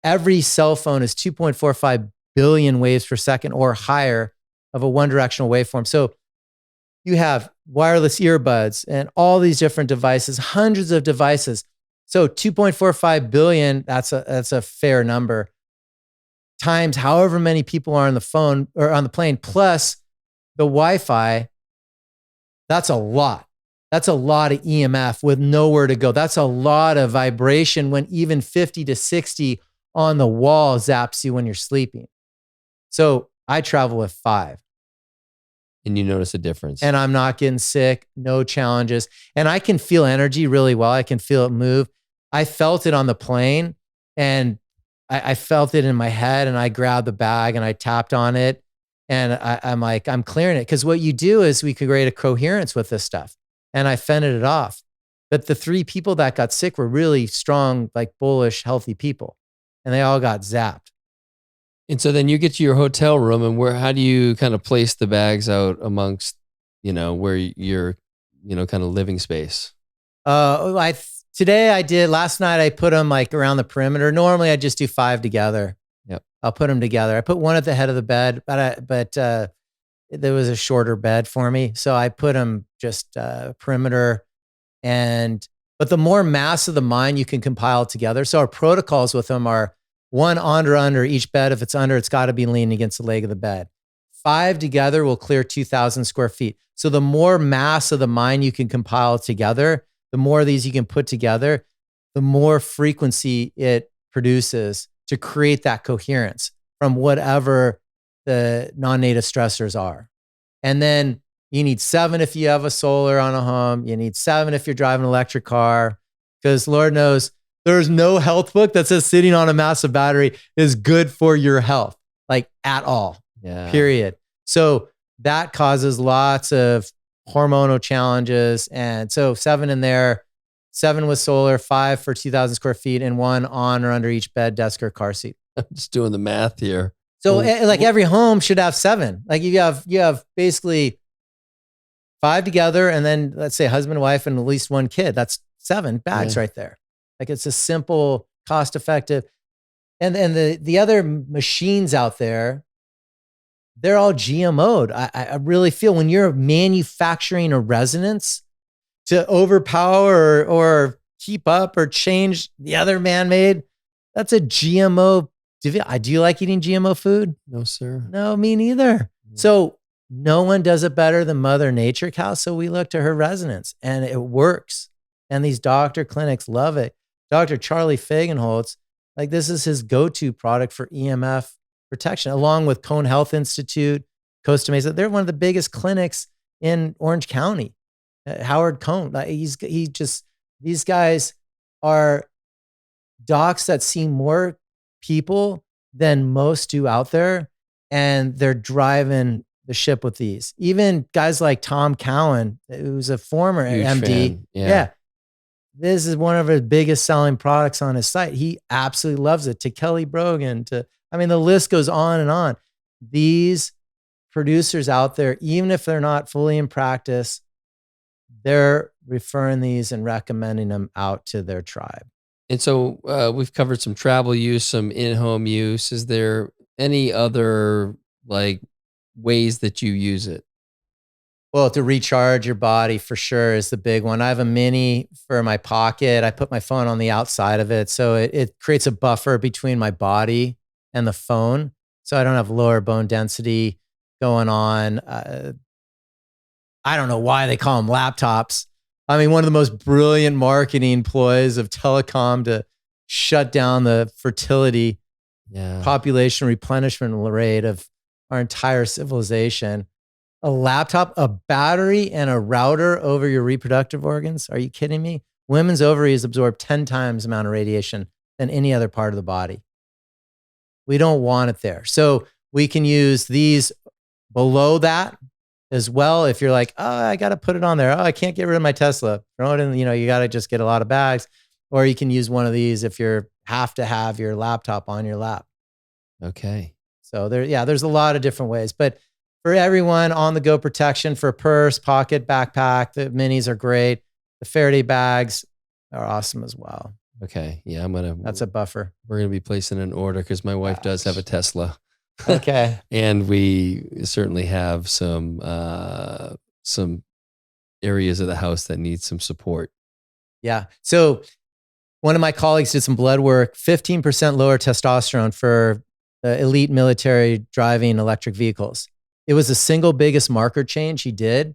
Every cell phone is 2.45 billion waves per second or higher of a one directional waveform. So you have wireless earbuds and all these different devices, hundreds of devices. So 2.45 billion, that's a fair number, times however many people are on the phone or on the plane, plus the Wi-Fi. That's a lot. That's a lot of EMF with nowhere to go. That's a lot of vibration when even 50 to 60 on the wall zaps you when you're sleeping. So I travel with 5. And you notice a difference. And I'm not getting sick, no challenges. And I can feel energy really well. I can feel it move. I felt it on the plane and I felt it in my head, and I grabbed the bag and I tapped on it. And I'm like, I'm clearing it. Because what you do is we create a coherence with this stuff. And I fended it off. But the 3 people that got sick were really strong, like bullish, healthy people. And they all got zapped. And so then you get to your hotel room, and how do you kind of place the bags out amongst, where your, kind of living space? Last night I put them like around the perimeter. Normally I just do 5 together. Yep. I'll put them together. I put one at the head of the bed, but there was a shorter bed for me. So I put them just perimeter but the more mass of the mind you can compile together. So our protocols with them are 1 under each bed. If it's under, it's got to be leaning against the leg of the bed. 5 together will clear 2,000 square feet. So the more mass of the mind you can compile together, the more of these you can put together, the more frequency it produces to create that coherence from whatever the non-native stressors are. And then you need 7 if you have a solar on a home. You need 7 if you're driving an electric car, because Lord knows there's no health book that says sitting on a massive battery is good for your health, like at all, period. So that causes lots of hormonal challenges. And so 7 in there, 7 with solar, 5 for 2,000 square feet, and 1 on or under each bed, desk, or car seat. I'm just doing the math here. So like every home should have 7. Like you have basically 5 together, and then let's say husband, wife, and at least 1 kid. That's 7 bags right there. Like it's a simple, cost effective. And the other machines out there, they're all GMO'd. I really feel when you're manufacturing a resonance to overpower or keep up or change the other man-made, that's a GMO. Do you like eating GMO food? No, sir. No, me neither. So no one does it better than Mother Nature, Cal. So we look to her resonance and it works. And these doctor clinics love it. Dr. Charlie Fagenholtz, like this is his go-to product for EMF protection, along with Cone Health Institute, Costa Mesa. They're one of the biggest clinics in Orange County. Howard Cone, these guys are docs that see more people than most do out there, and they're driving the ship with these. Even guys like Tom Cowan, who's a former Huge MD. fan. Yeah. This is one of his biggest selling products on his site. He absolutely loves it. To Kelly Brogan, the list goes on and on. These producers out there, even if they're not fully in practice, they're referring these and recommending them out to their tribe. And so we've covered some travel use, some in-home use. Is there any other like ways that you use it? Well, to recharge your body for sure is the big one. I have a mini for my pocket. I put my phone on the outside of it. So it creates a buffer between my body and the phone. So I don't have lower bone density going on. I don't know why they call them laptops. I mean, one of the most brilliant marketing ploys of telecom to shut down the fertility population replenishment rate of our entire civilization. A laptop, a battery, and a router over your reproductive organs. Are you kidding me? Women's ovaries absorb 10 times the amount of radiation than any other part of the body. We don't want it there. So we can use these below that as well. If you're like, oh, I got to put it on there. Oh, I can't get rid of my Tesla. Throw it in, you got to just get a lot of bags. Or you can use one of these if you have to have your laptop on your lap. Okay. So there's a lot of different ways. But for everyone, on-the-go protection for purse, pocket, backpack, the minis are great. The Faraday bags are awesome as well. Okay. Yeah, That's a buffer. We're going to be placing an order because my wife does have a Tesla. Okay. And we certainly have some areas of the house that need some support. Yeah. So one of my colleagues did some blood work, 15% lower testosterone for the elite military driving electric vehicles. It was the single biggest marker change he did,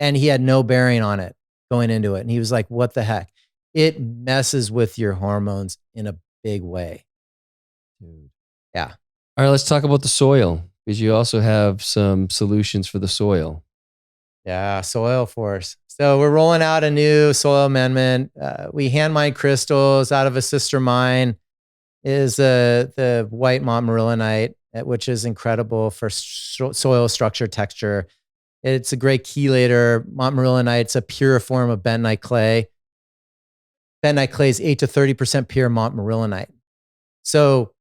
and he had no bearing on it going into it. And he was like, what the heck? It messes with your hormones in a big way. Dude. Yeah. All right, let's talk about the soil, because you also have some solutions for the soil. Yeah, soil force. So we're rolling out a new soil amendment. We hand mine crystals out of a sister mine is the white montmorillonite, which is incredible for soil structure texture. It's a great chelator. Montmorillonite, it's a pure form of bentonite clay. Bentonite clay is 8 to 30% pure montmorillonite. So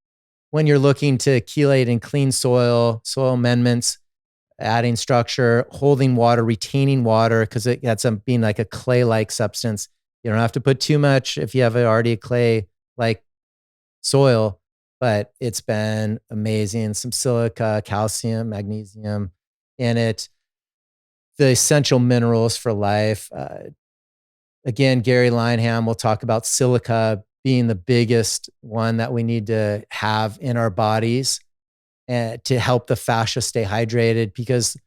when you're looking to chelate and clean soil amendments, adding structure, holding water, retaining water, because it gets being like a clay-like substance. You don't have to put too much if you have already a clay-like soil, but it's been amazing. Some silica, calcium, magnesium in it. The essential minerals for life. Again, Gary Lineham will talk about silica being the biggest one that we need to have in our bodies to help the fascia stay hydrated, because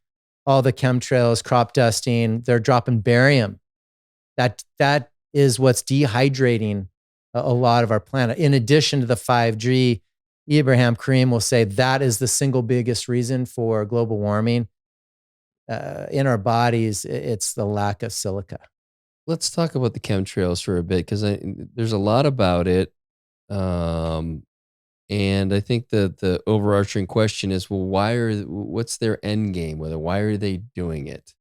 all the chemtrails, crop dusting, they're dropping barium. That is what's dehydrating a lot of our planet. In addition to the 5G, Ibrahim Karim will say that is the single biggest reason for global warming in our bodies. It's the lack of silica. Let's talk about the chemtrails for a bit, because there's a lot about it. And I think the overarching question is, well, what's their end game? Why are they doing it?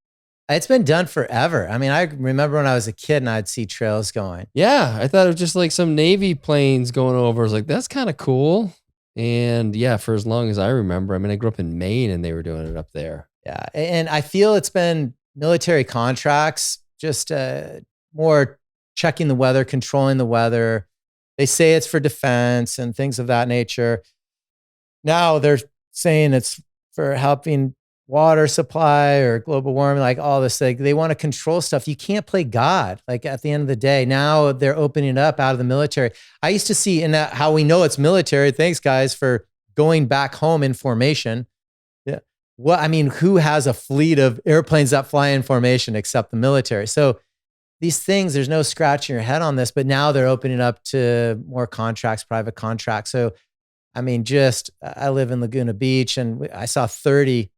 It's been done forever. I mean, I remember when I was a kid and I'd see trails going. Yeah, I thought it was just like some Navy planes going over. I was like, that's kind of cool. And yeah, for as long as I remember, I mean, I grew up in Maine and they were doing it up there. Yeah. And I feel it's been military contracts, just more checking the weather, controlling the weather. They say it's for defense and things of that nature. Now they're saying it's for helping water supply or global warming, like all this, like they want to control stuff. You can't play God. Like at the end of the day, now they're opening up out of the military. I used to see in that how we know it's military. Thanks guys for going back home in formation. Yeah. Well, I mean, who has a fleet of airplanes that fly in formation except the military? So these things, there's no scratching your head on this, but now they're opening up to more contracts, private contracts. So, I mean, I live in Laguna Beach and I saw 30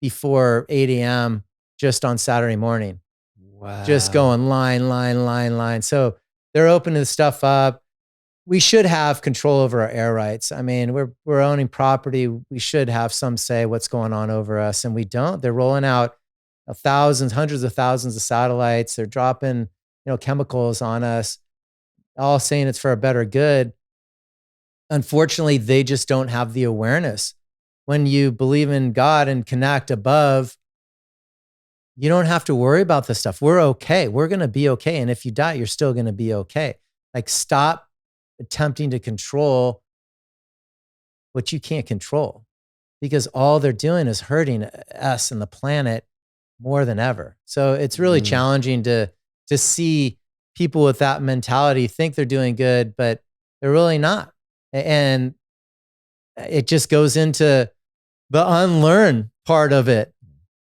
before 8 a.m. just on Saturday morning. Wow. Just going line. So they're opening the stuff up. We should have control over our air rights. I mean, we're owning property. We should have some say what's going on over us, and we don't. They're rolling out thousands, hundreds of thousands of satellites. They're dropping, chemicals on us, all saying it's for a better good. Unfortunately, they just don't have the awareness. When you believe in God and connect above, you don't have to worry about this stuff. We're okay. We're going to be okay. And if you die, you're still going to be okay. Like, stop attempting to control what you can't control, because all they're doing is hurting us and the planet more than ever. So it's really challenging to see people with that mentality think they're doing good, but they're really not. And it just goes into the unlearn part of it.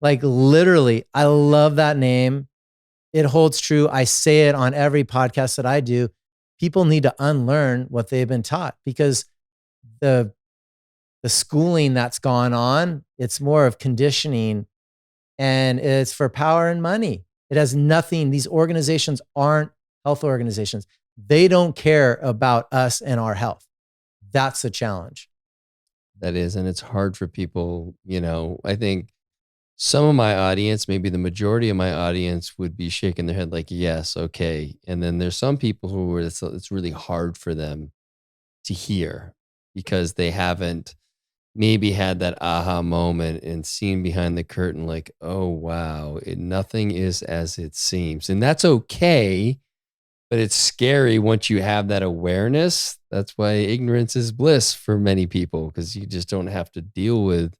Like, literally, I love that name. It holds true. I say it on every podcast that I do. People need to unlearn what they've been taught, because the schooling that's gone on, it's more of conditioning, and it's for power and money. It has nothing. These organizations aren't health organizations. They don't care about us and our health. That's the challenge. That is, and it's hard for people, I think some of my audience, maybe the majority of my audience, would be shaking their head like, yes, okay. And then there's some people who it's really hard for them to hear, because they haven't maybe had that aha moment and seen behind the curtain, like, oh, wow, nothing is as it seems. And that's okay. But it's scary once you have that awareness. That's why ignorance is bliss for many people, because you just don't have to deal with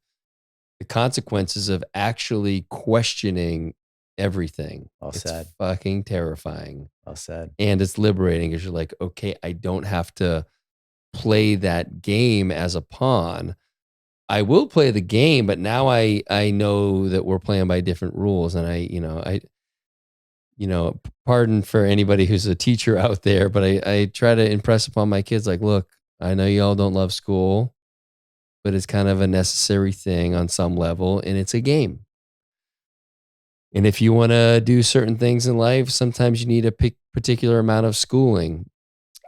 the consequences of actually questioning everything. Well said. It's fucking terrifying. Well said. And it's liberating, because you're like, okay, I don't have to play that game as a pawn. I will play the game, but now I know that we're playing by different rules. And pardon for anybody who's a teacher out there, but I try to impress upon my kids, like, look, I know y'all don't love school, but it's kind of a necessary thing on some level, and it's a game. And if you want to do certain things in life, sometimes you need a particular amount of schooling.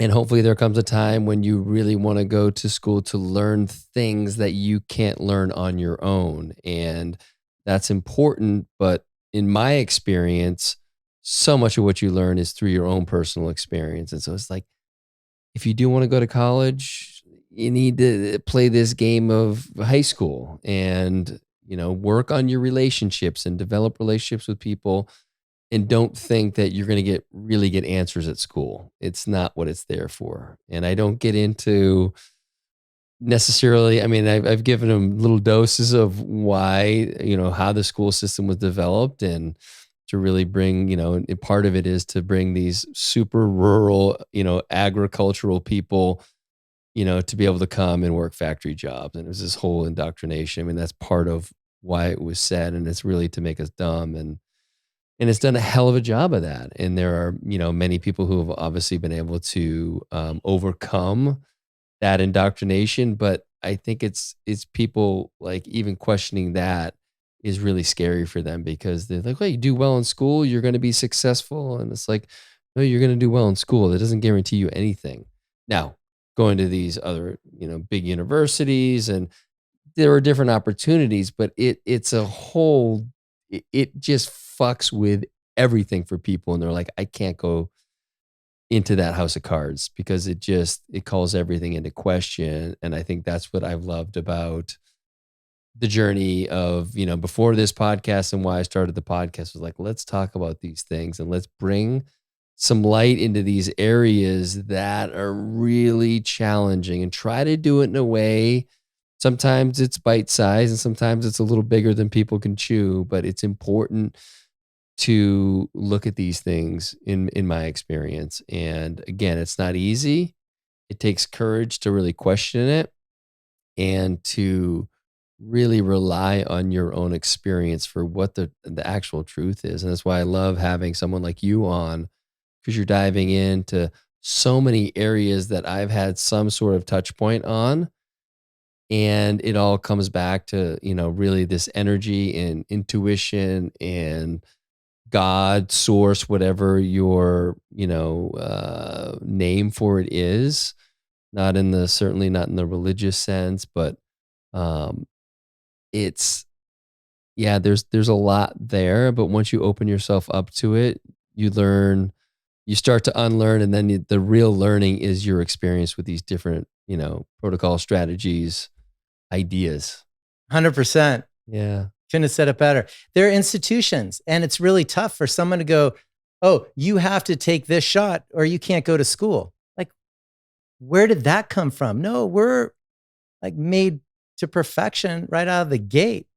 And hopefully there comes a time when you really want to go to school to learn things that you can't learn on your own. And that's important. But in my experience, so much of what you learn is through your own personal experience. And so it's like, if you do want to go to college, you need to play this game of high school and, work on your relationships and develop relationships with people. And don't think that you're going to really get answers at school. It's not what it's there for. And I don't get into necessarily, I mean, I've given them little doses of why, how the school system was developed, and to really bring, and part of it is to bring these super rural, agricultural people, to be able to come and work factory jobs. And it was this whole indoctrination. I mean, that's part of why it was said, and it's really to make us dumb. And it's done a hell of a job of that. And there are, many people who have obviously been able to overcome that indoctrination. But I think it's people, like, even questioning that is really scary for them, because they're like, well, you do well in school, you're going to be successful. And it's like, no, you're going to do well in school. That doesn't guarantee you anything. Now, going to these other, big universities, and there are different opportunities, but it's a whole, it just fucks with everything for people. And they're like, I can't go into that house of cards, because it calls everything into question. And I think that's what I've loved about the journey of, before this podcast, and why I started the podcast was like, let's talk about these things and let's bring some light into these areas that are really challenging, and try to do it in a way sometimes it's bite size and sometimes it's a little bigger than people can chew, but it's important to look at these things in my experience. And again, it's not easy. It takes courage to really question it and to really rely on your own experience for what the actual truth is. And that's why I love having someone like you on, because you're diving into so many areas that I've had some sort of touch point on. And it all comes back to, really this energy and intuition and God, source, whatever your, name for it is. Certainly not in the religious sense, but um, it's, yeah, there's a lot there. But once you open yourself up to it, you learn, you start to unlearn, and then the real learning is your experience with these different, protocol strategies, ideas. 100%. Yeah. Couldn't have said it better. They're institutions, and it's really tough for someone to go, oh, you have to take this shot or you can't go to school. Like, where did that come from? No, we're like made to perfection right out of the gate.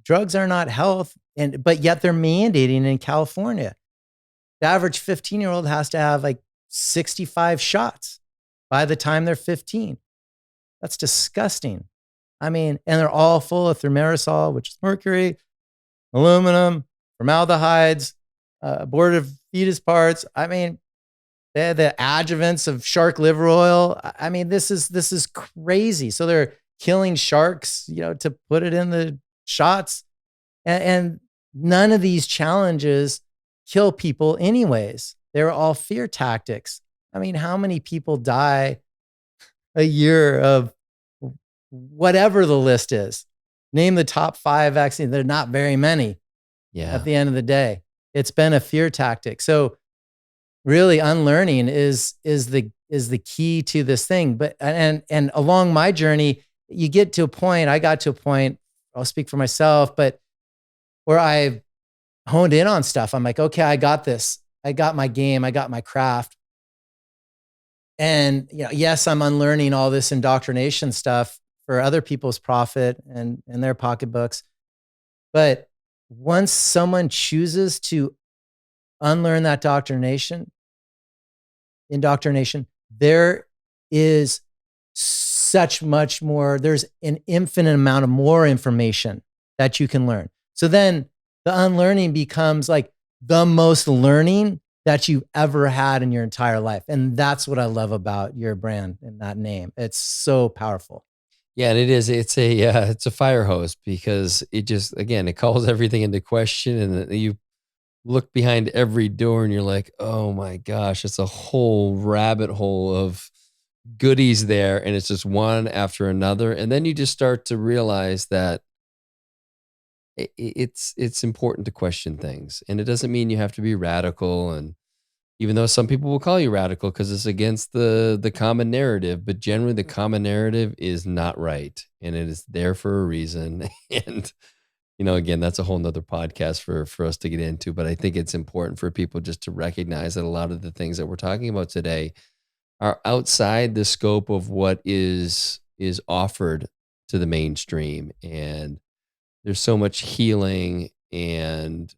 Drugs are not health, but yet they're mandating in California. The average 15-year-old has to have like 65 shots by the time they're 15. That's disgusting. I mean, and they're all full of thimerosal, which is mercury, aluminum, formaldehydes, abortive fetus parts. I mean, they had the adjuvants of shark liver oil. I mean, this is crazy. So they're killing sharks, to put it in the shots. And none of these challenges kill people anyways. They're all fear tactics. I mean, how many people die a year of whatever the list is? Name the top 5 vaccines. They're not very many. Yeah. At the end of the day, it's been a fear tactic. So really unlearning is the key to this thing. But, and along my journey, I got to a point, I'll speak for myself, but where I honed in on stuff. I'm like, okay, I got this. I got my game. I got my craft. And, yes, I'm unlearning all this indoctrination stuff for other people's profit and their pocketbooks. But once someone chooses to unlearn that indoctrination, there is such much more. There's an infinite amount of more information that you can learn. So then the unlearning becomes like the most learning that you've ever had in your entire life. And that's what I love about your brand and that name. It's so powerful. Yeah, and it is. It's a fire hose, because it just, again, it calls everything into question, and you look behind every door and you're like, oh my gosh, it's a whole rabbit hole of goodies there, and it's just one after another. And then you just start to realize that it's important to question things, and it doesn't mean you have to be radical. And even though some people will call you radical because it's against the common narrative, but generally the common narrative is not right, and it is there for a reason. And again, that's a whole nother podcast for us to get into. But I think it's important for people just to recognize that a lot of the things that we're talking about today are outside the scope of what is offered to the mainstream. And there's so much healing, and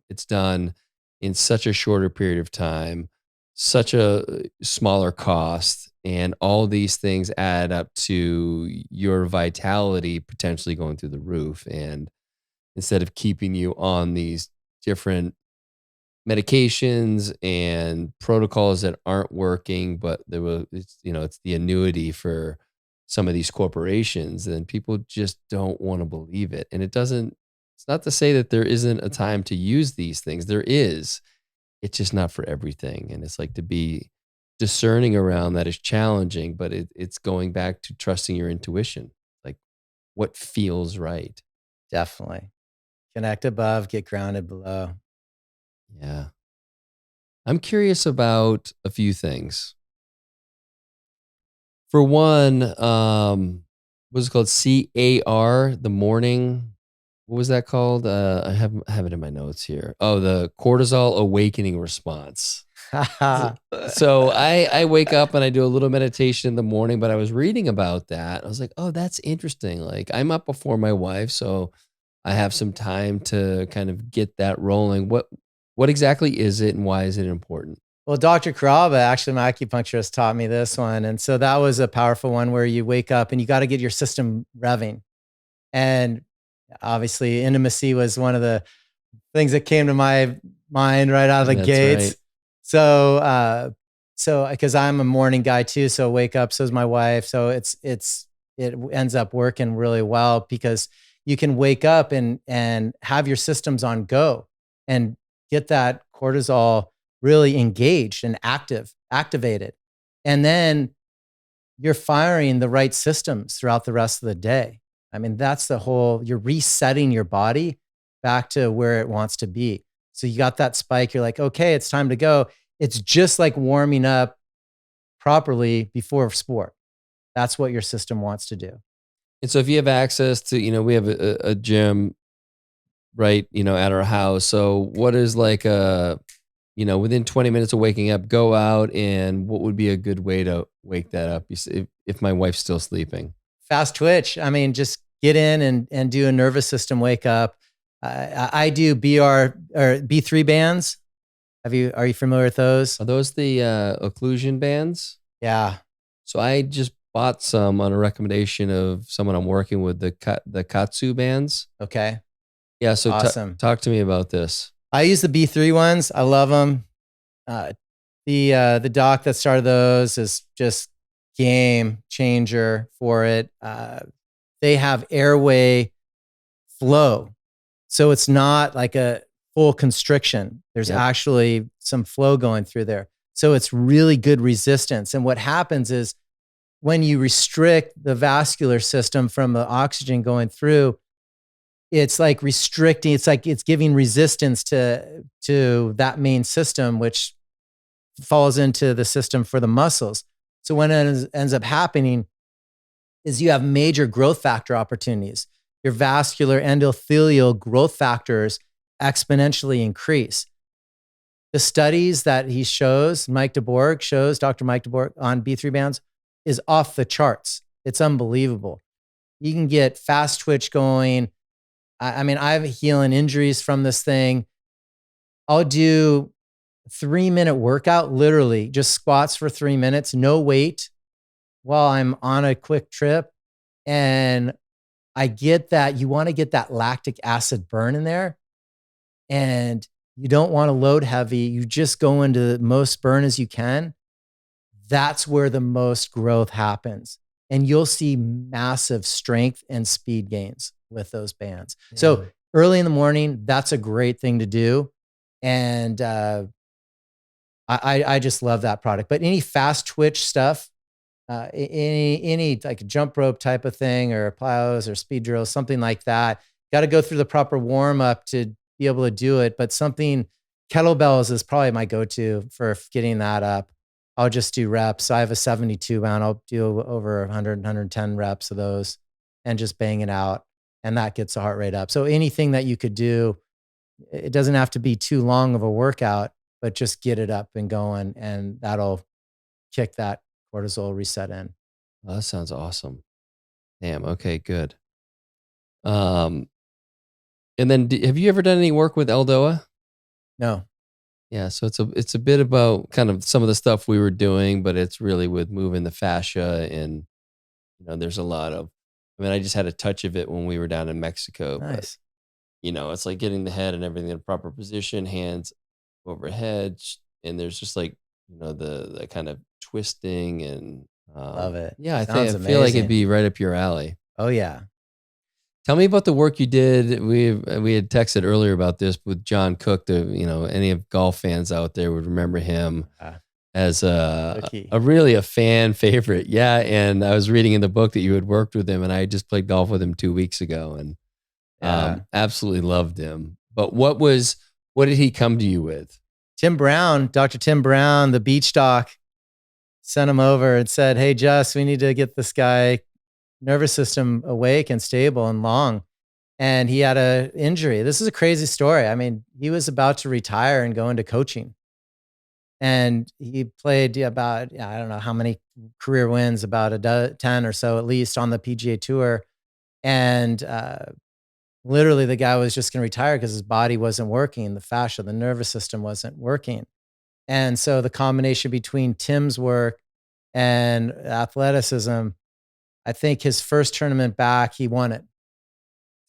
it's done in such a shorter period of time, such a smaller cost, and all these things add up to your vitality potentially going through the roof. And instead of keeping you on these different medications and protocols that aren't working, but it's the annuity for some of these corporations, and people just don't want to believe it. And it's not to say that there isn't a time to use these things. There is. It's just not for everything. And it's like, to be discerning around that is challenging, but it's going back to trusting your intuition, like what feels right. Definitely. Connect above, get grounded below. Yeah. I'm curious about a few things. For one, what's it called? CAR, the morning. What was that called? I have it in my notes here. Oh, the cortisol awakening response. So I wake up and I do a little meditation in the morning, but I was reading about that. I was like, oh, that's interesting. Like I'm up before my wife, so I have some time to kind of get that rolling. What exactly is it and why is it important? Well, Dr. Caraba, actually, my acupuncturist taught me this one. And so that was a powerful one where you wake up and you got to get your system revving. And obviously, intimacy was one of the things that came to my mind right out of the That's gates. right. So because I'm a morning guy too, so wake up, so is my wife. So it ends up working really well because you can wake up and have your systems on go and get that cortisol really engaged and activated. And then you're firing the right systems throughout the rest of the day. I mean, you're resetting your body back to where it wants to be. So you got that spike, you're like, okay, it's time to go. It's just like warming up properly before sport. That's what your system wants to do. And so if you have access to, we have a gym right, at our house. So what is like within 20 minutes of waking up, go out and what would be a good way to wake that up if my wife's still sleeping? Fast twitch. I mean, just get in and do a nervous system wake up. I do B3 bands. Are you familiar with those? Are those the occlusion bands? Yeah. So I just bought some on a recommendation of someone I'm working with, the Katsu bands. Okay. Yeah. So awesome. Talk to me about this. I use the B3 ones. I love them. The doc that started those is just game changer for it. They have airway flow. So it's not like a full constriction. There's actually some flow going through there. So it's really good resistance. And what happens is when you restrict the vascular system from the oxygen going through, it's like restricting, it's like it's giving resistance to that main system, which falls into the system for the muscles. So when it ends up happening is you have major growth factor opportunities. Your vascular endothelial growth factors exponentially increase. The studies that he shows, Dr. Mike DeBorg on B3 bands is off the charts. It's unbelievable. You can get fast twitch going. I mean, I have healing injuries from this thing. I'll do a 3-minute workout, literally just squats for 3 minutes, no weight while I'm on a quick trip. And I get that you want to get that lactic acid burn in there and you don't want to load heavy. You just go into the most burn as you can. That's where the most growth happens. And you'll see massive strength and speed gains with those bands. Yeah. So early in the morning, that's a great thing to do. And I just love that product. But any fast twitch stuff, any like a jump rope type of thing or plows or speed drills, something like that, got to go through the proper warm up to be able to do it. But kettlebells is probably my go-to for getting that up. I'll just do reps. So I have a 72 pound. I'll do over 100, 110 reps of those and just bang it out. And that gets the heart rate up. So anything that you could do, it doesn't have to be too long of a workout, but just get it up and going. And that'll kick that cortisol reset in. Oh, that sounds awesome. Damn. Okay, good. And then have you ever done any work with Eldoa? No. Yeah, so it's a bit about kind of some of the stuff we were doing, but it's really with moving the fascia and there's a lot of, I just had a touch of it when we were down in Mexico. Nice. But, it's like getting the head and everything in a proper position, hands overhead, and there's just like, the kind of twisting and love it. Yeah, I feel like it'd be right up your alley. Oh yeah. Tell me about the work you did. We had texted earlier about this with John Cook. Any of golf fans out there would remember him as a really a fan favorite. Yeah, and I was reading in the book that you had worked with him, and I just played golf with him 2 weeks ago, and absolutely loved him. But what did he come to you with? Dr. Tim Brown, the beach doc, sent him over and said, "Hey, Jess, we need to get this guy nervous system awake and stable and long." And he had an injury. This is a crazy story. I mean, he was about to retire and go into coaching. And he played about, I don't know how many career wins, about 10 or so at least on the PGA Tour. And literally the guy was just going to retire because his body wasn't working. The fascia, the nervous system wasn't working. And so the combination between Tim's work and athleticism, I think his first tournament back, he won it.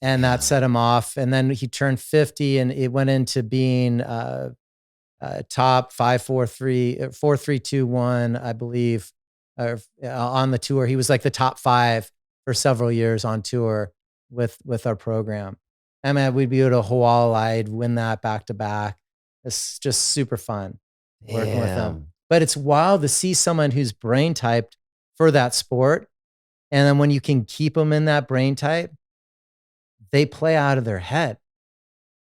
And that set him off. And then he turned 50 and it went into being top 5, 4, 3, 4, 3, 2, 1, I believe, on the tour. He was like the top 5 for several years on tour with our program. I mean, we'd be able to Hawaii, I'd win that back to back. It's just super fun working with him. But it's wild to see someone who's brain typed for that sport. And then when you can keep them in that brain type, they play out of their head.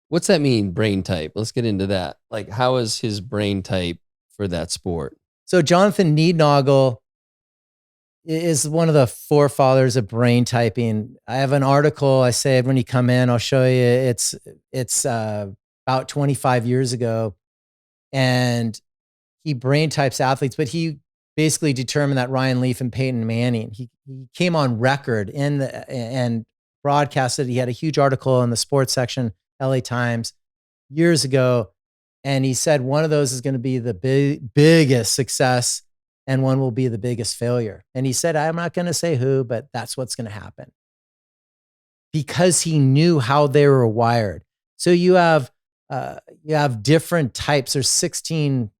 What's that mean, brain type? Let's get into that. Like, how is his brain type for that sport? So Jonathan Neednagel is one of the forefathers of brain typing. I have an article I saved when you come in. I'll show you. It's about 25 years ago, and he brain types athletes, but he basically determined that Ryan Leaf and Peyton Manning. He came on record and broadcasted. He had a huge article in the sports section, LA Times, years ago. And he said one of those is going to be the biggest success and one will be the biggest failure. And he said, I'm not going to say who, but that's what's going to happen. Because he knew how they were wired. So you have different types. There's 16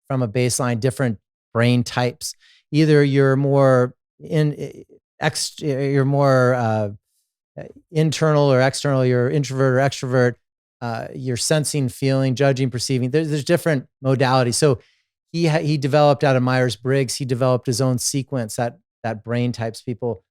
from a baseline, different brain types. Either you're more internal or external, you're introvert or extrovert, you're sensing, feeling, judging, perceiving. There's different modalities. So he developed out of Myers-Briggs, he developed his own sequence that brain types people.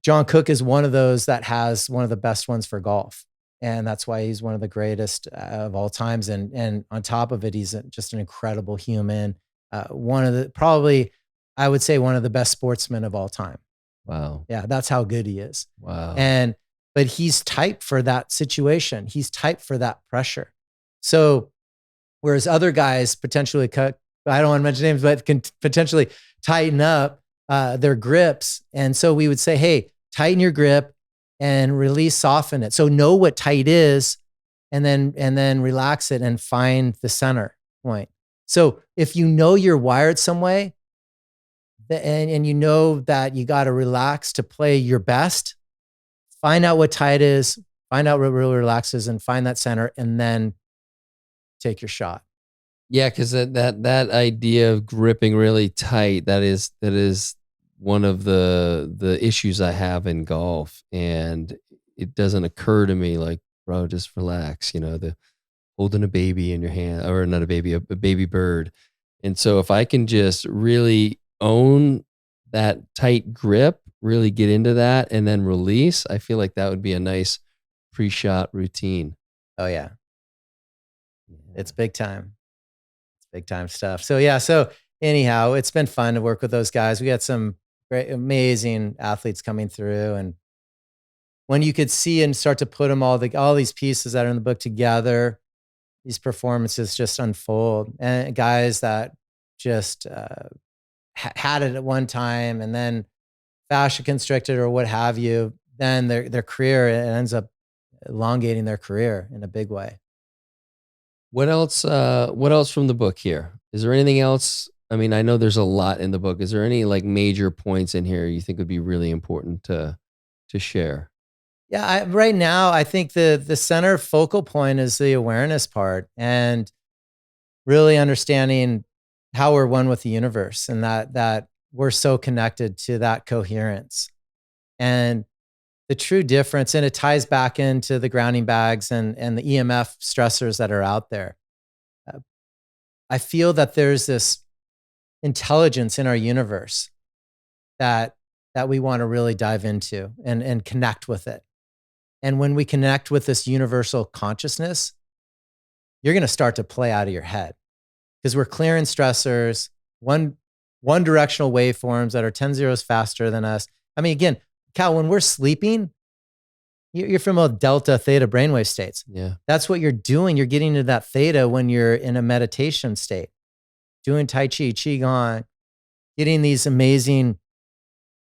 John Cook is one of those that has one of the best ones for golf. And that's why he's one of the greatest of all times. And on top of it, he's just an incredible human. Probably, I would say one of the best sportsmen of all time. Wow. Yeah, that's how good he is. Wow. But he's typed for that situation. He's typed for that pressure. So whereas other guys potentially I don't want to mention names, but can potentially tighten up their grips. And so we would say, hey, tighten your grip and release, soften it. So know what tight is and then relax it and find the center point. So if you know you're wired some way, and you know that you got to relax to play your best, find out what tight is, find out what really relaxes, and find that center, and then take your shot. Yeah, because that idea of gripping really tight, that is one of the issues I have in golf, and it doesn't occur to me like, bro, just relax. The holding a baby in your hand, or not a baby, a baby bird. And so if I can just really own that tight grip, really get into that, and then release, I feel like that would be a nice pre-shot routine. Oh yeah. It's big time. It's big time stuff. So yeah. So anyhow, it's been fun to work with those guys. We got some great, amazing athletes coming through, and when you could see and start to put them all these pieces that are in the book together, these performances just unfold, and guys that just had it at one time and then fascia constricted or what have you, then their career, it ends up elongating their career in a big way. What else from the book here? Is there anything else? I mean, I know there's a lot in the book. Is there any like major points in here you think would be really important to share? Yeah, right now, I think the center focal point is the awareness part, and really understanding how we're one with the universe, and that we're so connected to that coherence. And the true difference, and it ties back into the grounding bags and the EMF stressors that are out there. I feel that there's this intelligence in our universe that we want to really dive into and connect with it. And when we connect with this universal consciousness, you're going to start to play out of your head, because we're clearing stressors, one directional waveforms that are 10 zeros faster than us. I mean, again, Cal, when we're sleeping, You're from a delta theta brainwave states. Yeah. That's what you're doing. You're getting into that theta when you're in a meditation state, doing Tai Chi, Qigong, getting these amazing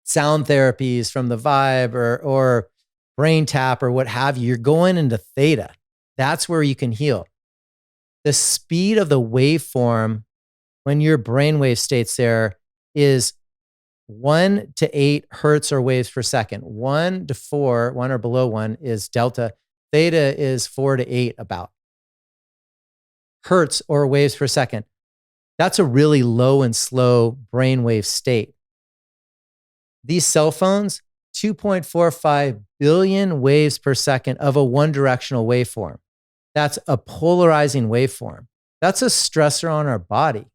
sound therapies from the Vibe or brain tap or what have you. You're going into theta. That's where you can heal. The speed of the waveform when your brainwave states there is 1 to 8 hertz or waves per second. 1 to 4, 1 or below 1 is delta. Theta is 4 to 8 about hertz or waves per second. That's a really low and slow brainwave state. These cell phones, 2.45 billion waves per second of a one directional waveform. That's a polarizing waveform. That's a stressor on our body.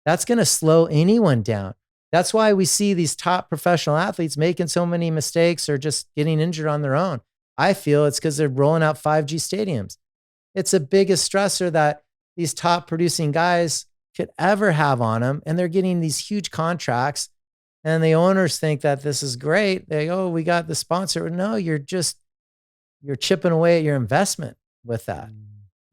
That's going to slow anyone down. That's why we see these top professional athletes making so many mistakes or just getting injured on their own. I feel it's because they're rolling out 5G stadiums. It's the biggest stressor that these top producing guys could ever have on them. And they're getting these huge contracts. And the owners think that this is great. They go, oh, we got the sponsor. No, you're chipping away at your investment with that.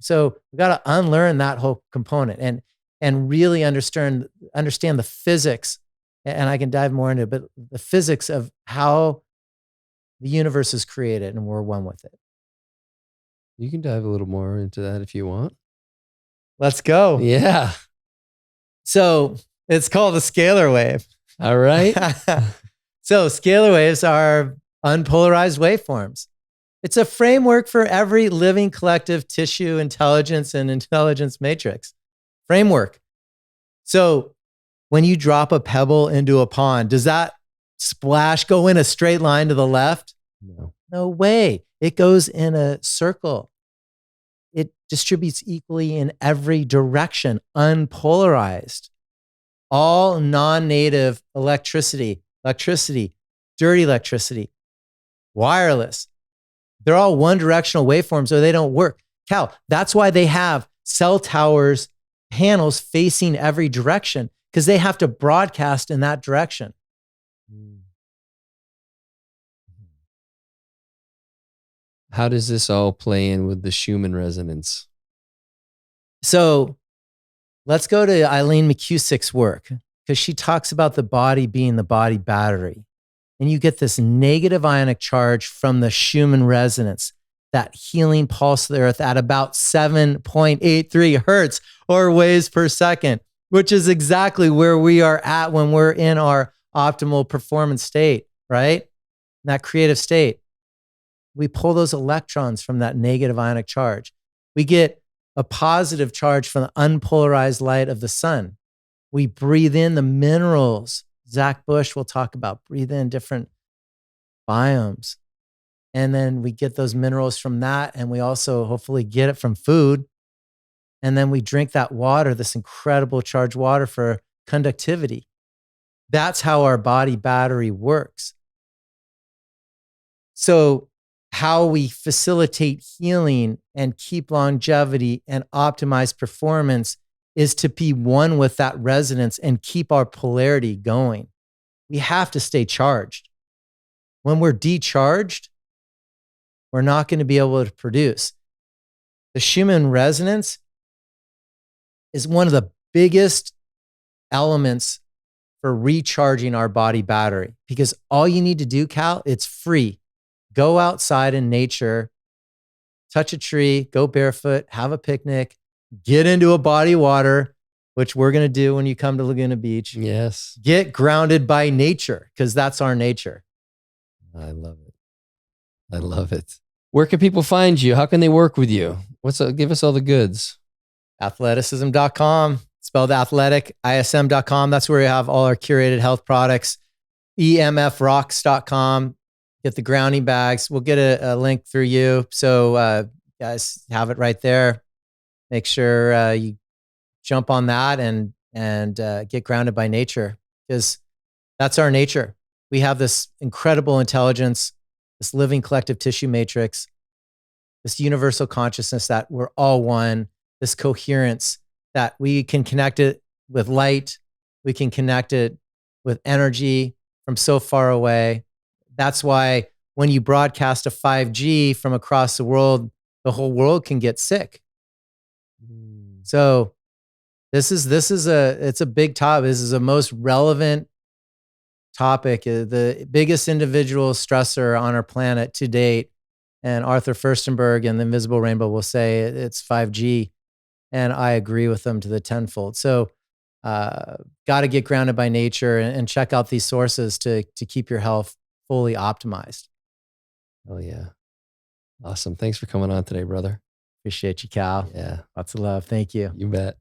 So we got to unlearn that whole component and really understand the physics. And I can dive more into it, but the physics of how the universe is created and we're one with it. You can dive a little more into that if you want. Let's go. Yeah. So it's called a scalar wave. All right. So scalar waves are unpolarized waveforms. It's a framework for every living collective tissue intelligence and intelligence matrix. Framework. So when you drop a pebble into a pond, does that splash go in a straight line to the left? No. No way. It goes in a circle. It distributes equally in every direction, unpolarized. All non-native electricity, dirty electricity, wireless. They're all one directional waveforms or they don't work. Cal, that's why they have cell towers, panels facing every direction because they have to broadcast in that direction. How does this all play in with the Schumann resonance? So let's go to Eileen McCusick's work because she talks about the body being the body battery. And you get this negative ionic charge from the Schumann resonance, that healing pulse of the earth at about 7.83 hertz or waves per second, which is exactly where we are at when we're in our optimal performance state, right? That creative state. We pull those electrons from that negative ionic charge. We get a positive charge from the unpolarized light of the sun. We breathe in the minerals. Zach Bush will talk about breathe in different biomes. And then we get those minerals from that. And we also hopefully get it from food. And then we drink that water, this incredible charged water for conductivity. That's how our body battery works. So how we facilitate healing and keep longevity and optimize performance is to be one with that resonance and keep our polarity going. We have to stay charged. When we're decharged, we're not going to be able to produce. The Schumann resonance is one of the biggest elements for recharging our body battery because all you need to do, Cal, it's free. Go outside in nature, touch a tree, go barefoot, have a picnic, get into a body of water, which we're going to do when you come to Laguna Beach. Yes. Get grounded by nature because that's our nature. I love it. I love it. Where can people find you? How can they work with you? Give us all the goods. Athleticism.com, spelled athletic, ism.com. That's where we have all our curated health products. EMFRocks.com. Get the grounding bags. We'll get a link through you. So guys have it right there. Make sure you jump on that and get grounded by nature because that's our nature. We have this incredible intelligence, this living collective tissue matrix, this universal consciousness that we're all one, this coherence that we can connect it with light. We can connect it with energy from so far away. That's why when you broadcast a 5G from across the world, the whole world can get sick. So it's a big topic. This is a most relevant topic, the biggest individual stressor on our planet to date. And Arthur Furstenberg and the Invisible Rainbow will say it's 5G. And I agree with them to the tenfold. So got to get grounded by nature and check out these sources to keep your health fully optimized. Oh yeah. Awesome. Thanks for coming on today, brother. Appreciate you, Cal. Yeah. Lots of love. Thank you. You bet.